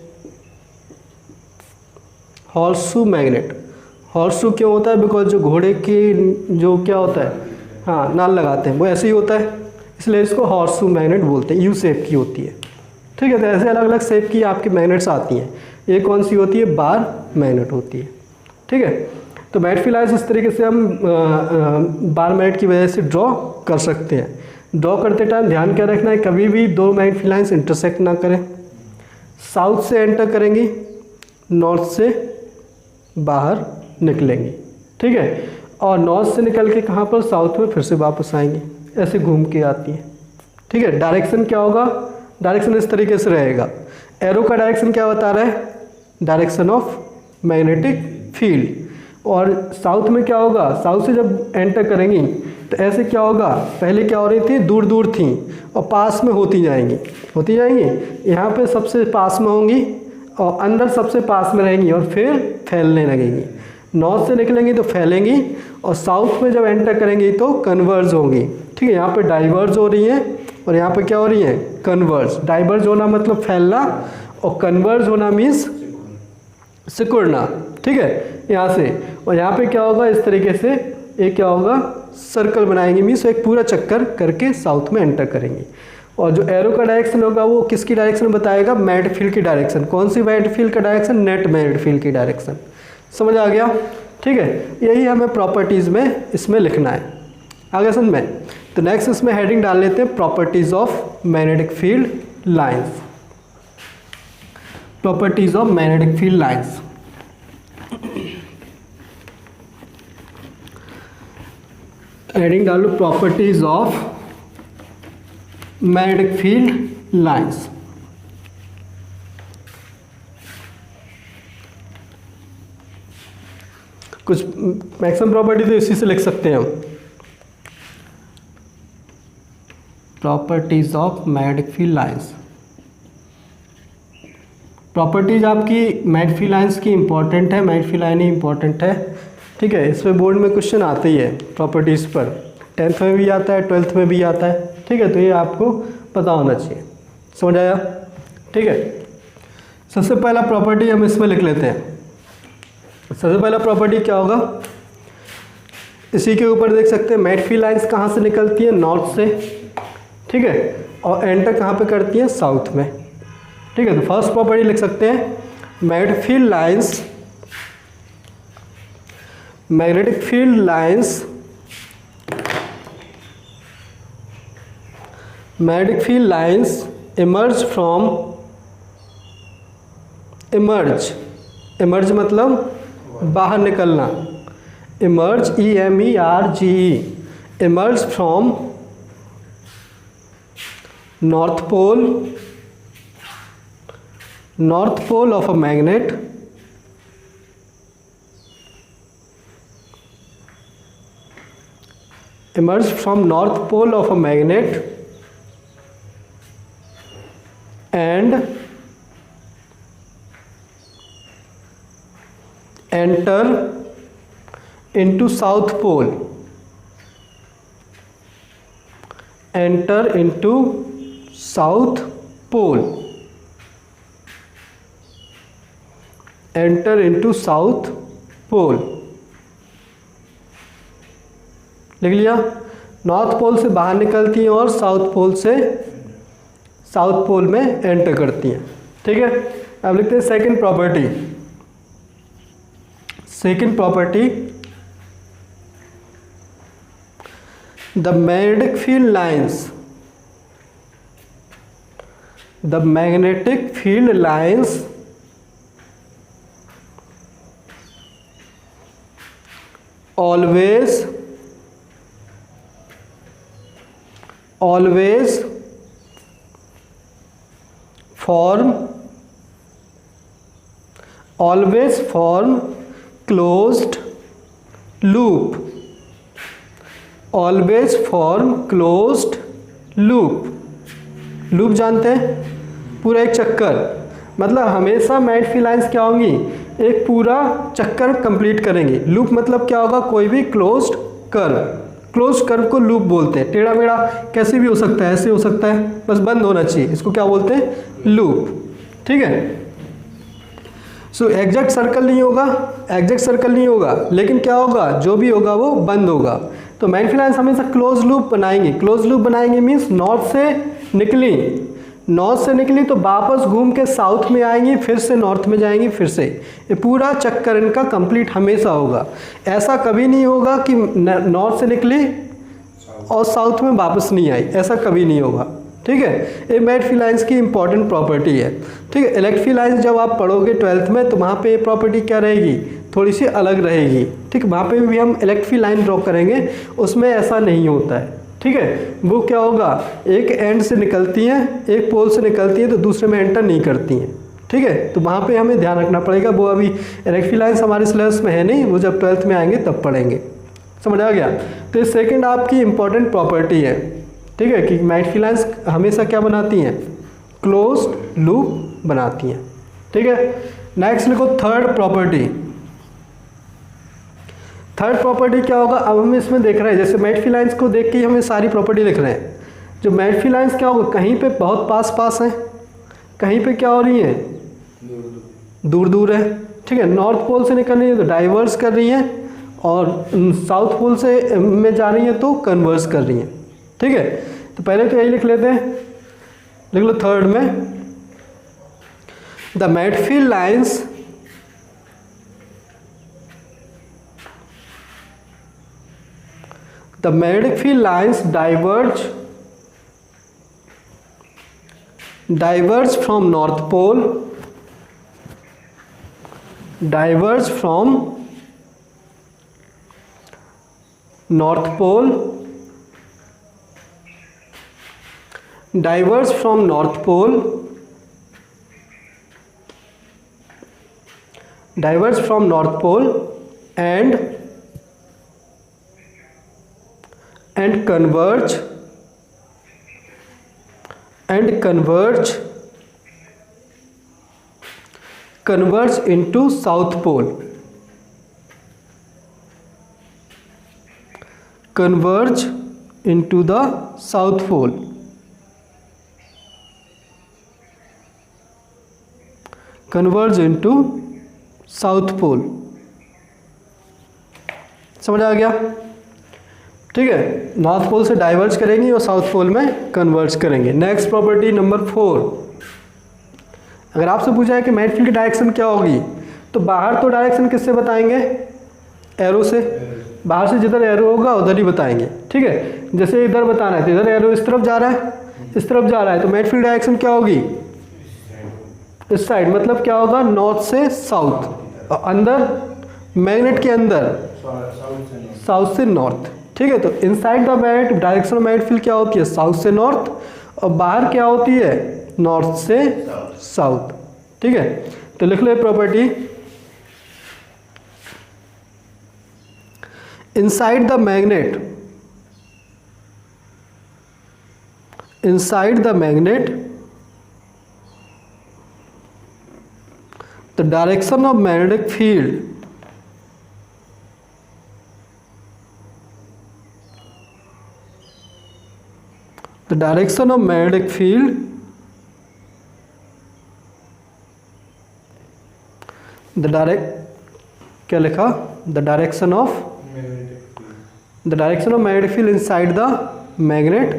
हॉर्सशू मैग्नेट। हॉर्सशू क्यों होता है, बिकॉज जो घोड़े की जो क्या होता है, हाँ, नाल लगाते हैं, वो ऐसे ही होता है, इसलिए इसको हॉर्सशू मैग्नेट बोलते हैं। यू शेप की होती है, ठीक है। तो ऐसे अलग अलग शेप की आपकी मैग्नेट्स आती हैं। ये कौन सी होती है, बार मैग्नेट होती है, ठीक है। तो मैग्नेट फील्ड लाइन्स इस तरीके से हम बार मैग्नेट की वजह से ड्रॉ कर सकते हैं। ड्रॉ करते टाइम ध्यान क्या रखना है, कभी भी दो मैग्नेट फील्ड लाइन्स इंटरसेक्ट ना करें। साउथ से एंटर करेंगी, नॉर्थ से बाहर निकलेंगी, ठीक है। और नॉर्थ से निकल के कहाँ पर, साउथ में फिर से वापस आएंगी, ऐसे घूम के आती हैं, ठीक है। डायरेक्शन क्या होगा, डायरेक्शन इस तरीके से रहेगा। एरो का डायरेक्शन क्या बता रहा है, डायरेक्शन ऑफ मैग्नेटिक फील्ड। और साउथ में क्या होगा, साउथ से जब एंटर करेंगी तो ऐसे क्या होगा, पहले क्या हो रही थी, दूर दूर थी और पास में होती जाएंगी। यहाँ पे सबसे पास में होंगी और अंदर सबसे पास में रहेंगी और फिर फैलने लगेंगी। नॉर्थ से निकलेंगी तो फैलेंगी और साउथ में जब एंटर करेंगी तो कन्वर्ज होंगी, ठीक है। यहाँ पे डाइवर्ज हो रही हैं और यहाँ पे क्या हो रही है, कन्वर्ज। डाइवर्ज होना मतलब फैलना और कन्वर्ज होना मीन्स सिकुड़ना, ठीक है, यहाँ से। और यहाँ पे क्या होगा, इस तरीके से ये क्या होगा, सर्कल बनाएंगे, मीन्स एक पूरा चक्कर करके साउथ में एंटर करेंगे। और जो एरो का डायरेक्शन होगा वो किसकी डायरेक्शन बताएगा, मैग्नेटिक फील्ड की डायरेक्शन। कौन सी मैग्नेटिक फील्ड का डायरेक्शन, नेट मैग्नेटिक फील्ड की डायरेक्शन। समझ आ गया, ठीक है। यही हमें प्रॉपर्टीज़ में इसमें लिखना है, आगे समझ में। तो नेक्स्ट इसमें हेडिंग डाल लेते हैं, properties of magnetic field lines. Properties of magnetic field lines. Heading डालो, properties of magnetic field lines. कुछ मैक्सिमम प्रॉपर्टी तो इसी से लिख सकते हैं हम। Properties of magnetic field lines. Properties आपकी मैग्नेटिक फील्ड लाइंस की इंपॉर्टेंट है, मैग्नेटिक फील्ड लाइन ही इंपॉर्टेंट है, ठीक है। इस पर बोर्ड में क्वेश्चन आते ही है प्रॉपर्टीज़ पर, 10th में भी आता है, 12th में भी आता है, ठीक है। तो ये आपको पता होना चाहिए, समझ आया, ठीक है। सबसे पहला प्रॉपर्टी हम इसमें लिख लेते हैं। सबसे पहला प्रॉपर्टी क्या होगा, इसी के ऊपर देख सकते हैं, मैग्नेटिक फील्ड लाइंस कहाँ से निकलती है, नॉर्थ से, ठीक है, और एंटर कहाँ पे करती है, साउथ में, ठीक है। तो फर्स्ट प्रॉपर्टी लिख सकते हैं, magnetic field lines, magnetic field lines, magnetic field lines emerge from, emerge मतलब बाहर निकलना, emerge, EMERGE, emerge from north pole of a magnet, emerge from north pole of a magnet and enter into south pole, enter into south pole, enter into south pole। लिख लिया, नॉर्थ पोल से बाहर निकलती हैं और साउथ पोल में एंटर करती हैं, ठीक है। अब लिखते हैं second property. Second property the magnetic field lines, the magnetic field lines always form closed loop, always form closed loop, loop जानते हैं, पूरा एक चक्कर, मतलब हमेशा मैग्नेटिक फील्ड लाइंस क्या होंगी, एक पूरा चक्कर कंप्लीट करेंगे। लूप मतलब क्या होगा, कोई भी क्लोज्ड कर्व को लूप बोलते हैं। टेढ़ा मेढ़ा कैसे भी हो सकता है, ऐसे हो सकता है, बस बंद होना चाहिए, इसको क्या बोलते हैं, लूप। ठीक है। सो एग्जैक्ट सर्कल नहीं होगा, लेकिन क्या होगा, जो भी होगा वो बंद होगा। तो मैग्नेटिक फील्ड लाइंस हमेशा क्लोज लूप बनाएंगे मीन्स नॉर्थ से निकली तो वापस घूम के साउथ में आएंगी, फिर से नॉर्थ में जाएंगी, फिर से, ये पूरा चक्कर इनका कंप्लीट हमेशा होगा। ऐसा कभी नहीं होगा कि नॉर्थ से निकली और साउथ में वापस नहीं आई, ऐसा कभी नहीं होगा। ठीक है, ये मैग्नेटिक फील्ड लाइंस की इंपॉर्टेंट प्रॉपर्टी है। ठीक है, इलेक्ट्रिक फील्ड लाइंस जब आप पढ़ोगे 12th में तो वहाँ पे ये प्रॉपर्टी क्या रहेगी, थोड़ी सी अलग रहेगी। ठीक, वहाँ पे भी हम इलेक्ट्रिक फील्ड लाइन ड्रॉ करेंगे, उसमें ऐसा नहीं होता है। ठीक है, वो क्या होगा, एक एंड से निकलती हैं, एक पोल से निकलती हैं तो दूसरे में एंटर नहीं करती हैं। ठीक है, तो वहाँ पे हमें ध्यान रखना पड़ेगा। वो अभी इलेक्ट्रिक फील्ड लाइंस हमारे सिलेबस में है नहीं, वो जब 12th में आएंगे तब पढ़ेंगे। समझ आ गया। तो ये सेकंड आपकी इंपॉर्टेंट प्रॉपर्टी है। ठीक है, कि मैग्नेटिक फील्ड लाइंस हमेशा क्या बनाती हैं, क्लोज्ड लूप बनाती हैं। ठीक है, नेक्स्ट लिखो थर्ड प्रॉपर्टी क्या होगा। अब हम इसमें देख रहे हैं, जैसे मैग्नेटिक फील्ड लाइंस को देख के ही हमें सारी प्रॉपर्टी लिख रहे हैं। जो मैग्नेटिक फील्ड लाइंस क्या होगा, कहीं पे बहुत पास हैं, कहीं पे क्या हो रही हैं, दूर है। ठीक है, नॉर्थ पोल से निकल रही है तो डाइवर्स कर रही हैं, और साउथ पोल से में जा रही हैं तो कन्वर्स कर रही हैं। ठीक है, तो पहले तो यही लिख लेते हैं, लिख लो थर्ड में, the magnetic field lines the magnetic field lines diverge from north pole, diverge from north pole and converge into south pole, converge into the south pole, converge into south pole। समझ आ गया। ठीक है, नॉर्थ पोल से डाइवर्ज करेंगी और साउथ पोल में कन्वर्ज करेंगे। नेक्स्ट प्रॉपर्टी नंबर 4, अगर आपसे पूछा है कि मैग्नेटिक फील्ड की डायरेक्शन क्या होगी, तो बाहर तो डायरेक्शन किससे बताएंगे, एरो से, बाहर से जिधर एरो होगा उधर ही बताएंगे। ठीक है, जैसे इधर बताना है तो इधर एरो इस तरफ जा रहा है, इस तरफ जा रहा है, तो मैग्नेटिक फील्ड डायरेक्शन क्या होगी, इस साइड, मतलब क्या होगा, नॉर्थ से साउथ, और अंदर मैग्नेट के अंदर साउथ से नॉर्थ। ठीक है, तो inside the magnet direction of magnetic field क्या होती है, साउथ से नॉर्थ, और बाहर क्या होती है, नॉर्थ से साउथ। ठीक है, तो लिख लो ये property, inside the magnet the direction of magnetic field the direction of magnetic field क्या लिखा, the direction of magnetic field inside the magnet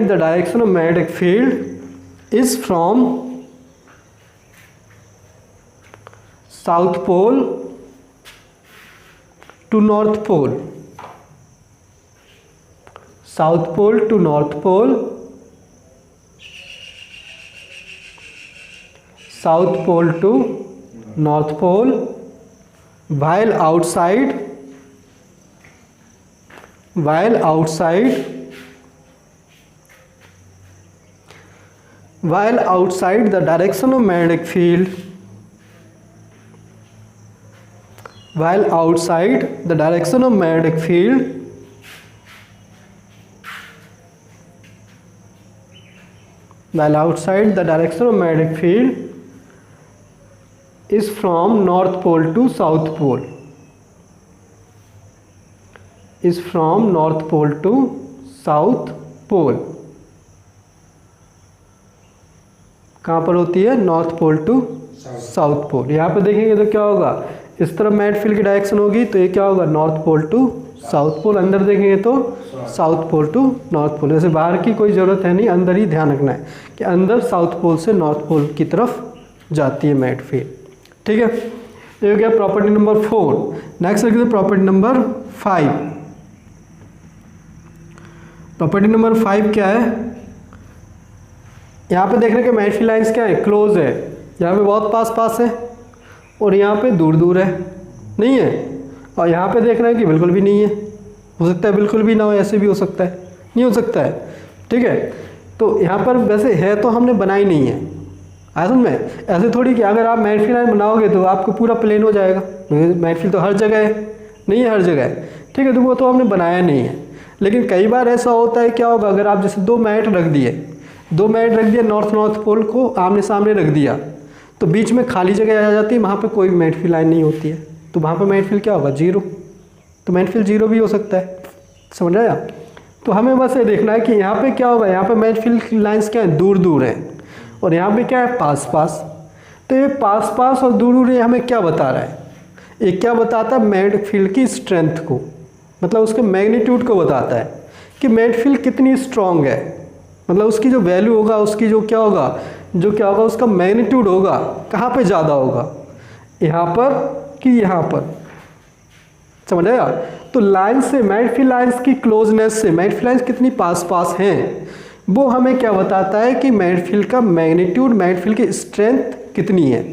the direction of magnetic field is from south pole to north pole। South pole to north pole, south pole to north pole, while outside the direction of magnetic field, while outside the direction of magnetic field, while outside the direction of magnetic field is from north pole to south pole, is from north pole to south pole. कहाँ पर होती है? North pole to south pole. यहाँ पे देखेंगे तो क्या होगा, इस तरफ मैग्नेटिक फील्ड की डायरेक्शन होगी तो ये क्या होगा, north pole to south pole. अंदर देखेंगे तो south pole to north pole. जैसे बाहर की कोई ज़रूरत है नहीं, अंदर ही ध्यान रखना है कि अंदर साउथ पोल से नॉर्थ पोल की तरफ जाती है मैग्नेटिक फील्ड। ठीक है, ये हो गया प्रॉपर्टी नंबर 4। नेक्स्ट लिखते हैं प्रॉपर्टी नंबर 5। प्रॉपर्टी नंबर 5 क्या है? यहाँ पे देखने के मैग्नेटिक फील्ड लाइंस क्या है, क्लोज है। यहाँ पे बहुत पास पास है और यहाँ पे दूर दूर है, नहीं है। और यहाँ पे देखना है कि बिल्कुल भी नहीं है। हो सकता है बिल्कुल भी ना हो, ऐसे भी हो सकता है, नहीं हो सकता है। ठीक है, तो यहाँ पर वैसे है तो हमने बनाई नहीं है। आसन में ऐसे थोड़ी कि अगर आप मैग्नेटिक फील्ड लाइन बनाओगे तो आपको पूरा प्लेन हो जाएगा। मैग्नेटिक फील्ड तो हर जगह है, नहीं है हर जगह है। ठीक है, तो वो तो हमने बनाया नहीं है। लेकिन कई बार ऐसा होता है, क्या होगा, अगर आप जैसे दो मैग्नेट रख दिए नॉर्थ पोल को आमने सामने रख दिया, तो बीच में खाली जगह आ जाती है, वहाँ पे कोई मैग्नेटिक फील्ड लाइन नहीं होती है, तो वहाँ पे मैग्नेटिक फील्ड क्या होगा, जीरो। तो मैग्नेटिक फील्ड जीरो भी हो सकता है, समझ आया? तो हमें बस ये देखना है कि यहाँ पे क्या होगा, यहाँ पे मैग्नेटिक फील्ड लाइन्स क्या है, दूर दूर हैं, और यहाँ पे क्या है, पास पास। तो ये पास पास और दूर दूर ये हमें क्या बता रहा है, ये क्या बताता है, मैग्नेटिक फील्ड की स्ट्रेंथ को, मतलब उसके मैग्नीट्यूड को बताता है कि मैग्नेटिक फील्ड कितनी स्ट्रॉन्ग है। मतलब उसकी जो वैल्यू होगा, उसकी जो क्या होगा उसका मैग्नीट्यूड होगा, कहाँ पे ज़्यादा होगा, यहाँ पर कि यहाँ पर, समझ आया? तो लाइन से मैग्नेटिक फील्ड लाइन्स की क्लोजनेस से मैग्नेटिक फील्ड लाइन्स कितनी पास पास हैं, वो हमें क्या बताता है कि मैग्नेटिक फील्ड का मैग्नीट्यूड, मैग्नेटिक फील्ड की स्ट्रेंथ कितनी है।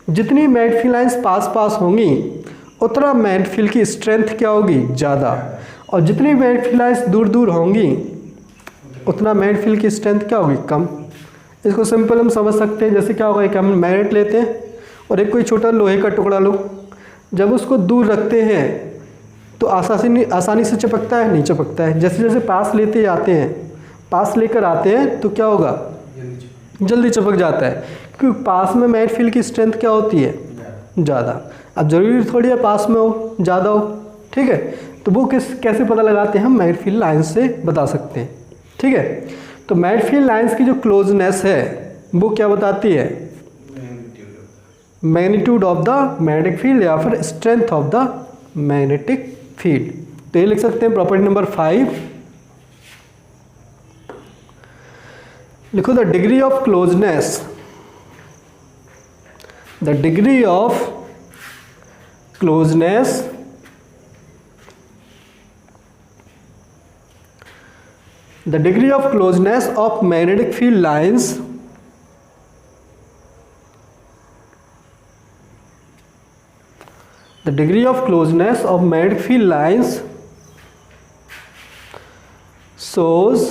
जितनी मैग्नेटिक फील्ड लाइन्स पास पास होंगी उतना मैग्नेटिक फील्ड की स्ट्रेंथ क्या होगी, ज़्यादा। और जितनी मैग्नेटिक फील्ड लाइन्स दूर दूर होंगी उतना मैग्नेटिक फील्ड की स्ट्रेंथ क्या होगी, कम। इसको सिंपल हम समझ सकते हैं, जैसे क्या होगा, एक हम मैग्नेट लेते हैं और एक कोई छोटा लोहे का टुकड़ा लो, जब उसको दूर रखते हैं तो आसानी से चिपकता है, नहीं चिपकता है। जैसे जैसे पास लेते जाते हैं, पास लेकर आते हैं तो क्या होगा, जल्दी चिपक जाता है, क्योंकि पास में मैग्नेटिक फील्ड की स्ट्रेंथ क्या होती है, ज़्यादा। अब जरूरी थोड़ी है पास में हो, ज़्यादा हो, ठीक है। तो वो कैसे पता लगाते हैं, हम मैग्नेटिक फील्ड लाइन्स से बता सकते हैं, ठीक है। तो मैग्नेटिक फील्ड लाइन्स की जो क्लोजनेस है वो क्या बताती है, magnitude of the magnetic field या फिर strength of the magnetic field. तो ये लिख सकते हैं प्रॉपर्टी नंबर 5। लिखो the degree of closeness, the degree of closeness the degree of closeness of magnetic field lines the degree of closeness of magnetic field lines shows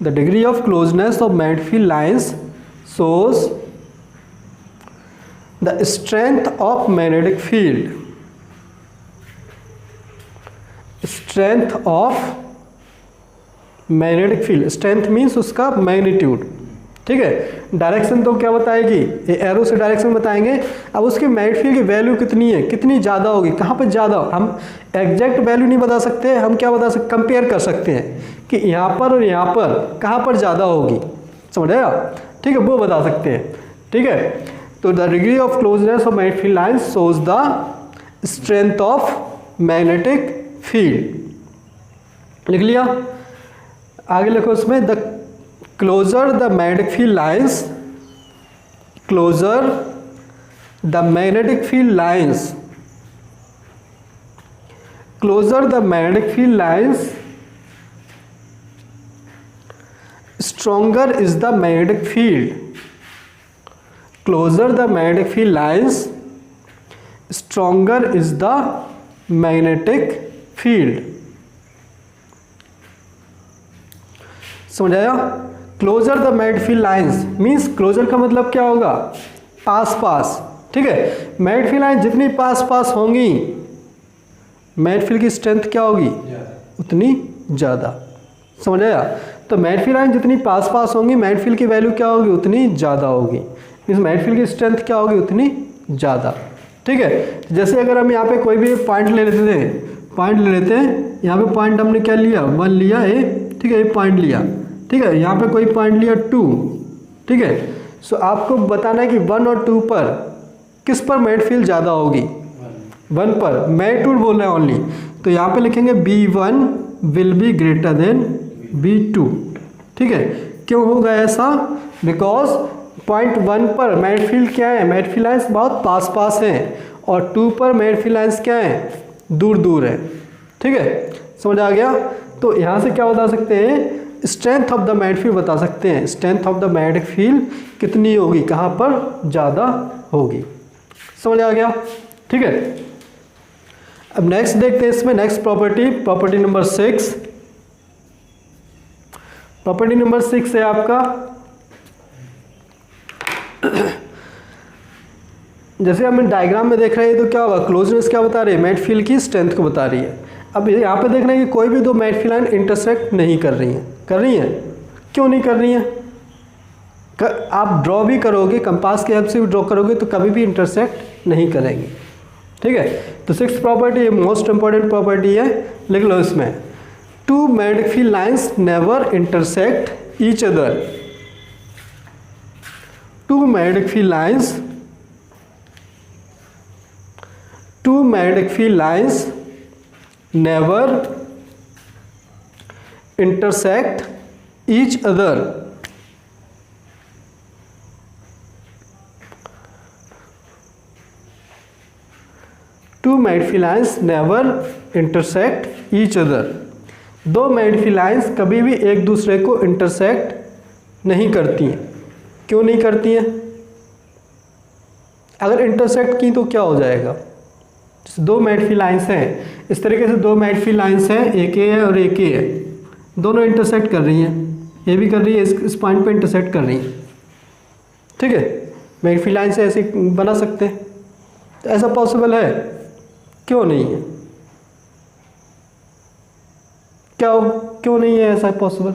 the degree of closeness of magnetic field lines shows the strength of magnetic field, strength of magnetic field. Strength means उसका मैग्नीट्यूड, ठीक है। डायरेक्शन तो क्या बताएगी, ये एरो से डायरेक्शन बताएंगे। अब उसके मैग्नेटिक फील्ड की वैल्यू कितनी है, कितनी ज़्यादा होगी, कहाँ पर ज़्यादा। हम एग्जैक्ट वैल्यू नहीं बता सकते, हम क्या बता सकते, कंपेयर कर सकते हैं कि यहाँ पर और यहाँ पर कहाँ पर ज़्यादा होगी, समझ आया, ठीक है, वो बता सकते हैं, ठीक है। तो the degree of closeness of magnetic field line shows the strength of magnetic field. लिख लिया, आगे लिखो उसमें, the closer the magnetic field lines, closer the magnetic field lines, closer the magnetic field lines stronger is the magnetic field, closer the magnetic field lines, stronger is the magnetic field. समझ आया? Closer the magnetic field lines means closer का मतलब क्या होगा? पास पास, ठीक है। मैग्नेटिक फील्ड लाइन जितनी पास पास होंगी मैग्नेटिक फील्ड की स्ट्रेंथ क्या होगी? उतनी ज़्यादा। समझ आया? तो मैग्नेटिक फील्ड लाइन जितनी पास पास होंगी मैग्नेटिक फील्ड की वैल्यू क्या होगी? उतनी ज़्यादा होगी। मीन्स मैग्नेटिक फील्ड की स्ट्रेंथ क्या होगी? उतनी ज़्यादा, ठीक है। जैसे अगर हम यहाँ पे कोई भी पॉइंट ले लेते थे, पॉइंट ले लेते हैं, यहाँ पे पॉइंट हमने क्या लिया? 1 लिया ए, ठीक है, ये पॉइंट लिया, ठीक है। यहाँ पे कोई पॉइंट लिया 2, ठीक है। सो आपको बताना है कि 1 और 2 पर किस पर मैग्नेटिक फील्ड ज़्यादा होगी? 1 पर। मैग्नीट्यूड बोल रहे हैं ओनली, तो यहाँ पे लिखेंगे B1 will be greater than B2, ठीक है। क्यों होगा ऐसा? बिकॉज पॉइंट 1 पर मैग्नेटिक फील्ड क्या है? मैग्नेटिक फील्ड लाइन्स बहुत पास पास हैं, और 2 पर मैग्नेटिक फील्ड लाइन्स क्या है? दूर दूर है, ठीक है। समझ आ गया? तो यहाँ से क्या बता सकते हैं? Strength of the magnetic field बता सकते हैं। Strength of the magnetic field कितनी होगी, कहाँ पर ज़्यादा होगी। समझ आ गया? ठीक है। अब नेक्स्ट देखते हैं इसमें next property number 6। Property number 6 है आपका जैसे हम डायग्राम में देख रहे हैं तो क्या होगा? क्लोजनेस क्या बता रही है? मैग्नेटिक फील्ड की स्ट्रेंथ को बता रही है। अब यहाँ पे देख रहे हैं कि कोई भी दो मैग्नेटिक फील्ड लाइन इंटरसेक्ट नहीं कर रही हैं। कर रही हैं? क्यों नहीं कर रही हैं? आप ड्रॉ भी करोगे, कंपास की हेल्प से भी ड्रॉ करोगे तो कभी भी इंटरसेक्ट नहीं करेंगे, ठीक है। तो 6th property most important property है, लिख लो इसमें। 2 magnetic field lines never intersect each other. 2 magnetic field lines never intersect each other. Two magnetic field lines never intersect each other. 2 magnetic field lines कभी भी एक दूसरे को इंटरसेक्ट नहीं करती हैं। क्यों नहीं करती हैं? अगर इंटरसेक्ट की तो क्या हो जाएगा? 2 मैग्नेटिक फील्ड लाइन्स हैं, इस तरीके से 2 मैग्नेटिक फील्ड लाइन्स हैं, एक ए है और एक ए है, दोनों इंटरसेक्ट कर रही हैं। ये भी कर रही है, इस पॉइंट पे इंटरसेक्ट कर रही हैं, ठीक है। मैग्नेटिक फील्ड लाइन से ऐसे बना सकते हैं, तो ऐसा पॉसिबल है? क्यों नहीं है? क्यों नहीं है ऐसा पॉसिबल?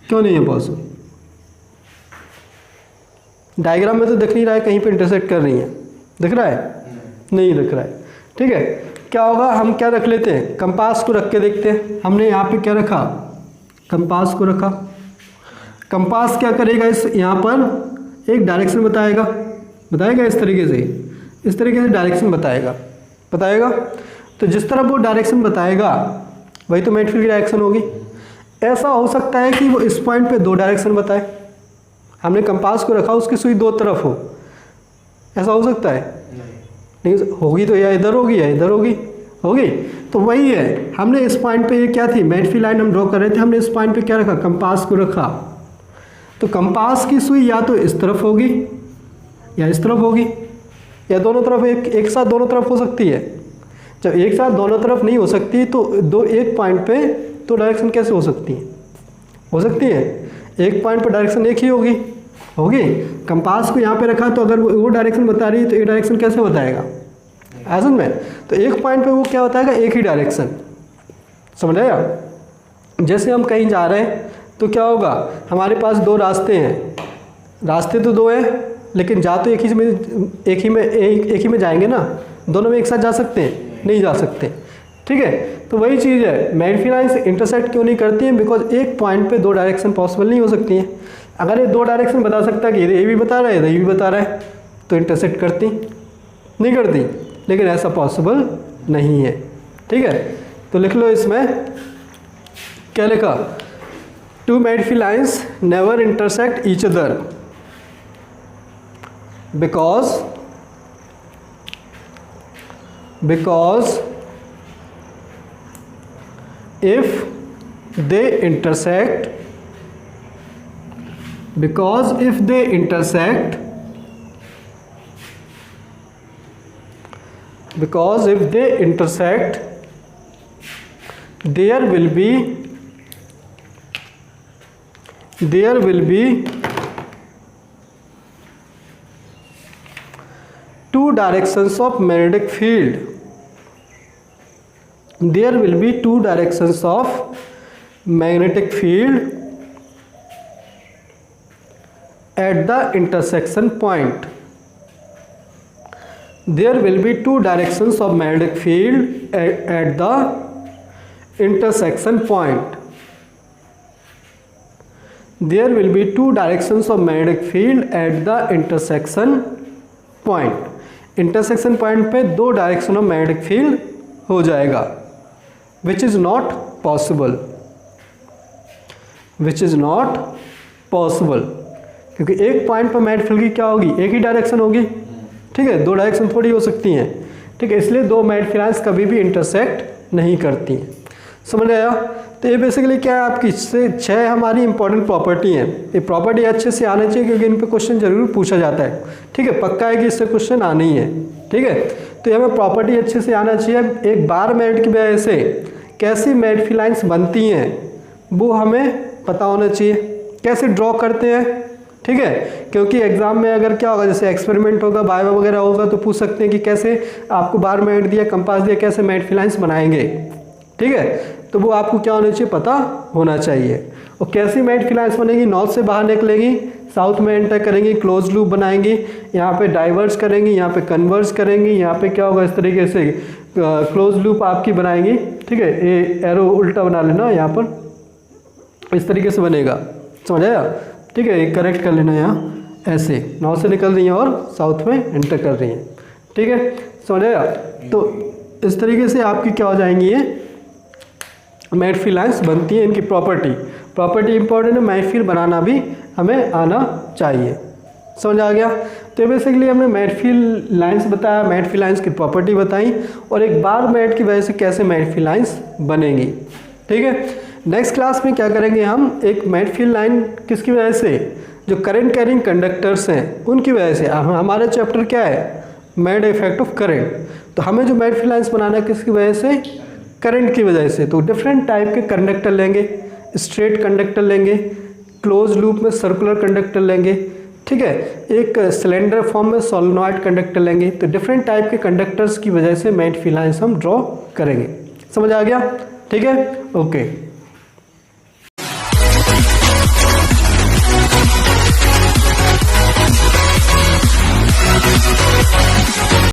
क्यों नहीं है पॉसिबल? डायग्राम में तो दिख नहीं रहा है कहीं पे इंटरसेक्ट कर रही हैं, दिख रहा है? नहीं दिख रहा है, ठीक है। क्या होगा? हम क्या रख लेते हैं? कंपास को रख के देखते हैं। हमने यहाँ पे क्या रखा? कंपास को रखा। कंपास क्या करेगा? इस यहाँ पर एक डायरेक्शन बताएगा इस तरीके से डायरेक्शन बताएगा। तो जिस तरफ वो डायरेक्शन बताएगा वही तो मैग्नेटिक फील्ड की डायरेक्शन होगी। ऐसा हो सकता है कि वो इस पॉइंट पे 2 डायरेक्शन बताए, हमने कंपास को रखा उसकी सुई 2 तरफ हो, ऐसा हो सकता है? नहीं होगी तो या इधर होगी या इधर होगी। तो वही है, हमने इस पॉइंट पे ये क्या थी? मैग्नेटिक फील्ड लाइन हम ड्रॉ कर रहे थे, हमने इस पॉइंट पे क्या रखा? कंपास को रखा। तो कंपास की सुई या तो इस तरफ होगी या इस तरफ होगी, या दोनों तरफ एक साथ दोनों तरफ हो सकती है। जब एक साथ दोनों तरफ नहीं हो सकती तो एक पॉइंट पे तो डायरेक्शन कैसे हो सकती है? हो सकती है एक पॉइंट पर डायरेक्शन एक ही होगी। कंपास को यहाँ पे रखा तो अगर वो डायरेक्शन बता रही है तो ये डायरेक्शन कैसे बताएगा? ऐसा में तो एक पॉइंट पे वो क्या बताएगा? एक ही डायरेक्शन। समझ आया? जैसे हम कहीं जा रहे हैं तो क्या होगा? हमारे पास 2 रास्ते हैं, रास्ते तो 2 हैं लेकिन जा तो एक ही में जाएंगे ना, दोनों में एक साथ जा सकते हैं? नहीं जा सकते, ठीक है। तो वही चीज़ है, मैग्नेटिक फील्ड लाइन्स इंटरसेक्ट क्यों नहीं करती हैं? बिकॉज एक पॉइंट पे 2 डायरेक्शन पॉसिबल नहीं हो सकती हैं। अगर ये 2 डायरेक्शन बता सकता है कि ये भी बता रहा है ये भी बता रहा है तो इंटरसेक्ट करती नहीं करती, लेकिन ऐसा पॉसिबल नहीं है, ठीक है। तो लिख लो इसमें क्या लिखा? 2 magnetic field lines never intersect each other because if they intersect, because if they intersect, because if they intersect, there will be two directions of magnetic field. There will be two directions of magnetic field at the intersection point. There will be two directions of magnetic field at the intersection point. There will be two directions of magnetic field at the intersection point. Intersection point पे दो डायरेक्शन ऑफ मैग्नेटिक फील्ड हो जाएगा, which is not possible, which is not possible, क्योंकि एक पॉइंट पर मैग्नेटिक फील्ड की क्या होगी, एक ही डायरेक्शन होगी, ठीक है, दो डायरेक्शन थोड़ी हो सकती हैं, ठीक है, इसलिए दो मैग्नेटिक फील्ड्स कभी भी इंटरसेक्ट नहीं करती हैं। समझ आया? तो ये बेसिकली क्या है आपकी इससे 6 हमारी इंपॉर्टेंट प्रॉपर्टी हैं। ये प्रॉपर्टी अच्छे से आना चाहिए क्योंकि इन पे क्वेश्चन जरूर पूछा जाता है, ठीक है, पक्का है कि इससे क्वेश्चन आना ही है, ठीक है। तो ये हमें प्रॉपर्टी अच्छे से आना चाहिए। एक बार मैग्नेट की वजह से कैसी मैग्नेटिक फील्ड लाइंस बनती हैं वो हमें पता होना चाहिए, कैसे ड्रॉ करते हैं, ठीक है, क्योंकि एग्जाम में अगर क्या होगा, जैसे एक्सपेरिमेंट होगा, वाइवा वगैरह होगा, तो पूछ सकते हैं कि कैसे आपको बार मैग्नेट दिया, कंपास दिया, कैसे मैग्नेटिक फील्ड लाइंस बनाएंगे, ठीक है, तो वो आपको क्या होना चाहिए, पता होना चाहिए। और कैसी मैग्नेटिक फील्ड लाइंस बनेगी, नॉर्थ से बाहर निकलेगी, साउथ में एंटर करेंगी, क्लोज लूप बनाएंगी, यहाँ पे डाइवर्स करेंगी, यहाँ पे कन्वर्स करेंगी, यहाँ पे क्या होगा, इस तरीके से क्लोज लूप आपकी बनाएंगी, ठीक है, ये एरो उल्टा बना लेना, यहाँ पर इस तरीके से बनेगा, समझ आया, ठीक है, करेक्ट कर लेना, यहाँ ऐसे नॉर्थ से निकल रही हैं और साउथ में एंटर कर रही हैं, ठीक है, समझ आया। तो इस तरीके से आपकी क्या हो जाएंगी, ये मैग्नेटिक फील्ड लाइंस बनती है। इनकी प्रॉपर्टी इंपॉर्टेंट है, मैग्नेटिक फील्ड बनाना भी हमें आना चाहिए। समझ आ गया? तो बेसिकली हमने मैग्नेटिक फील्ड लाइंस बताया, मैग्नेटिक फील्ड लाइंस की प्रॉपर्टी बताई, और एक बार मैग्नेट की वजह से कैसे मैग्नेटिक फील्ड लाइंस बनेंगी, ठीक है। नेक्स्ट क्लास में क्या करेंगे हम, एक मैग्नेटिक फील्ड लाइन किसकी वजह से, जो करंट कैरिंग कंडक्टर्स हैं उनकी वजह से। हमारा चैप्टर क्या है, मैग्नेटिक इफेक्ट ऑफ करंट। तो हमें जो मैग्नेटिक फील्ड लाइंस बनाना है किसकी वजह से, करंट की वजह से। तो डिफरेंट टाइप के कंडक्टर लेंगे, स्ट्रेट कंडक्टर लेंगे, क्लोज लूप में सर्कुलर कंडक्टर लेंगे, ठीक है, एक सिलेंडर फॉर्म में सोलेनॉइड कंडक्टर लेंगे। तो डिफरेंट टाइप के कंडक्टर्स की वजह से मैग्नेटिक फील्ड लाइंस हम ड्रॉ करेंगे। समझ आ गया? ठीक है, ओके।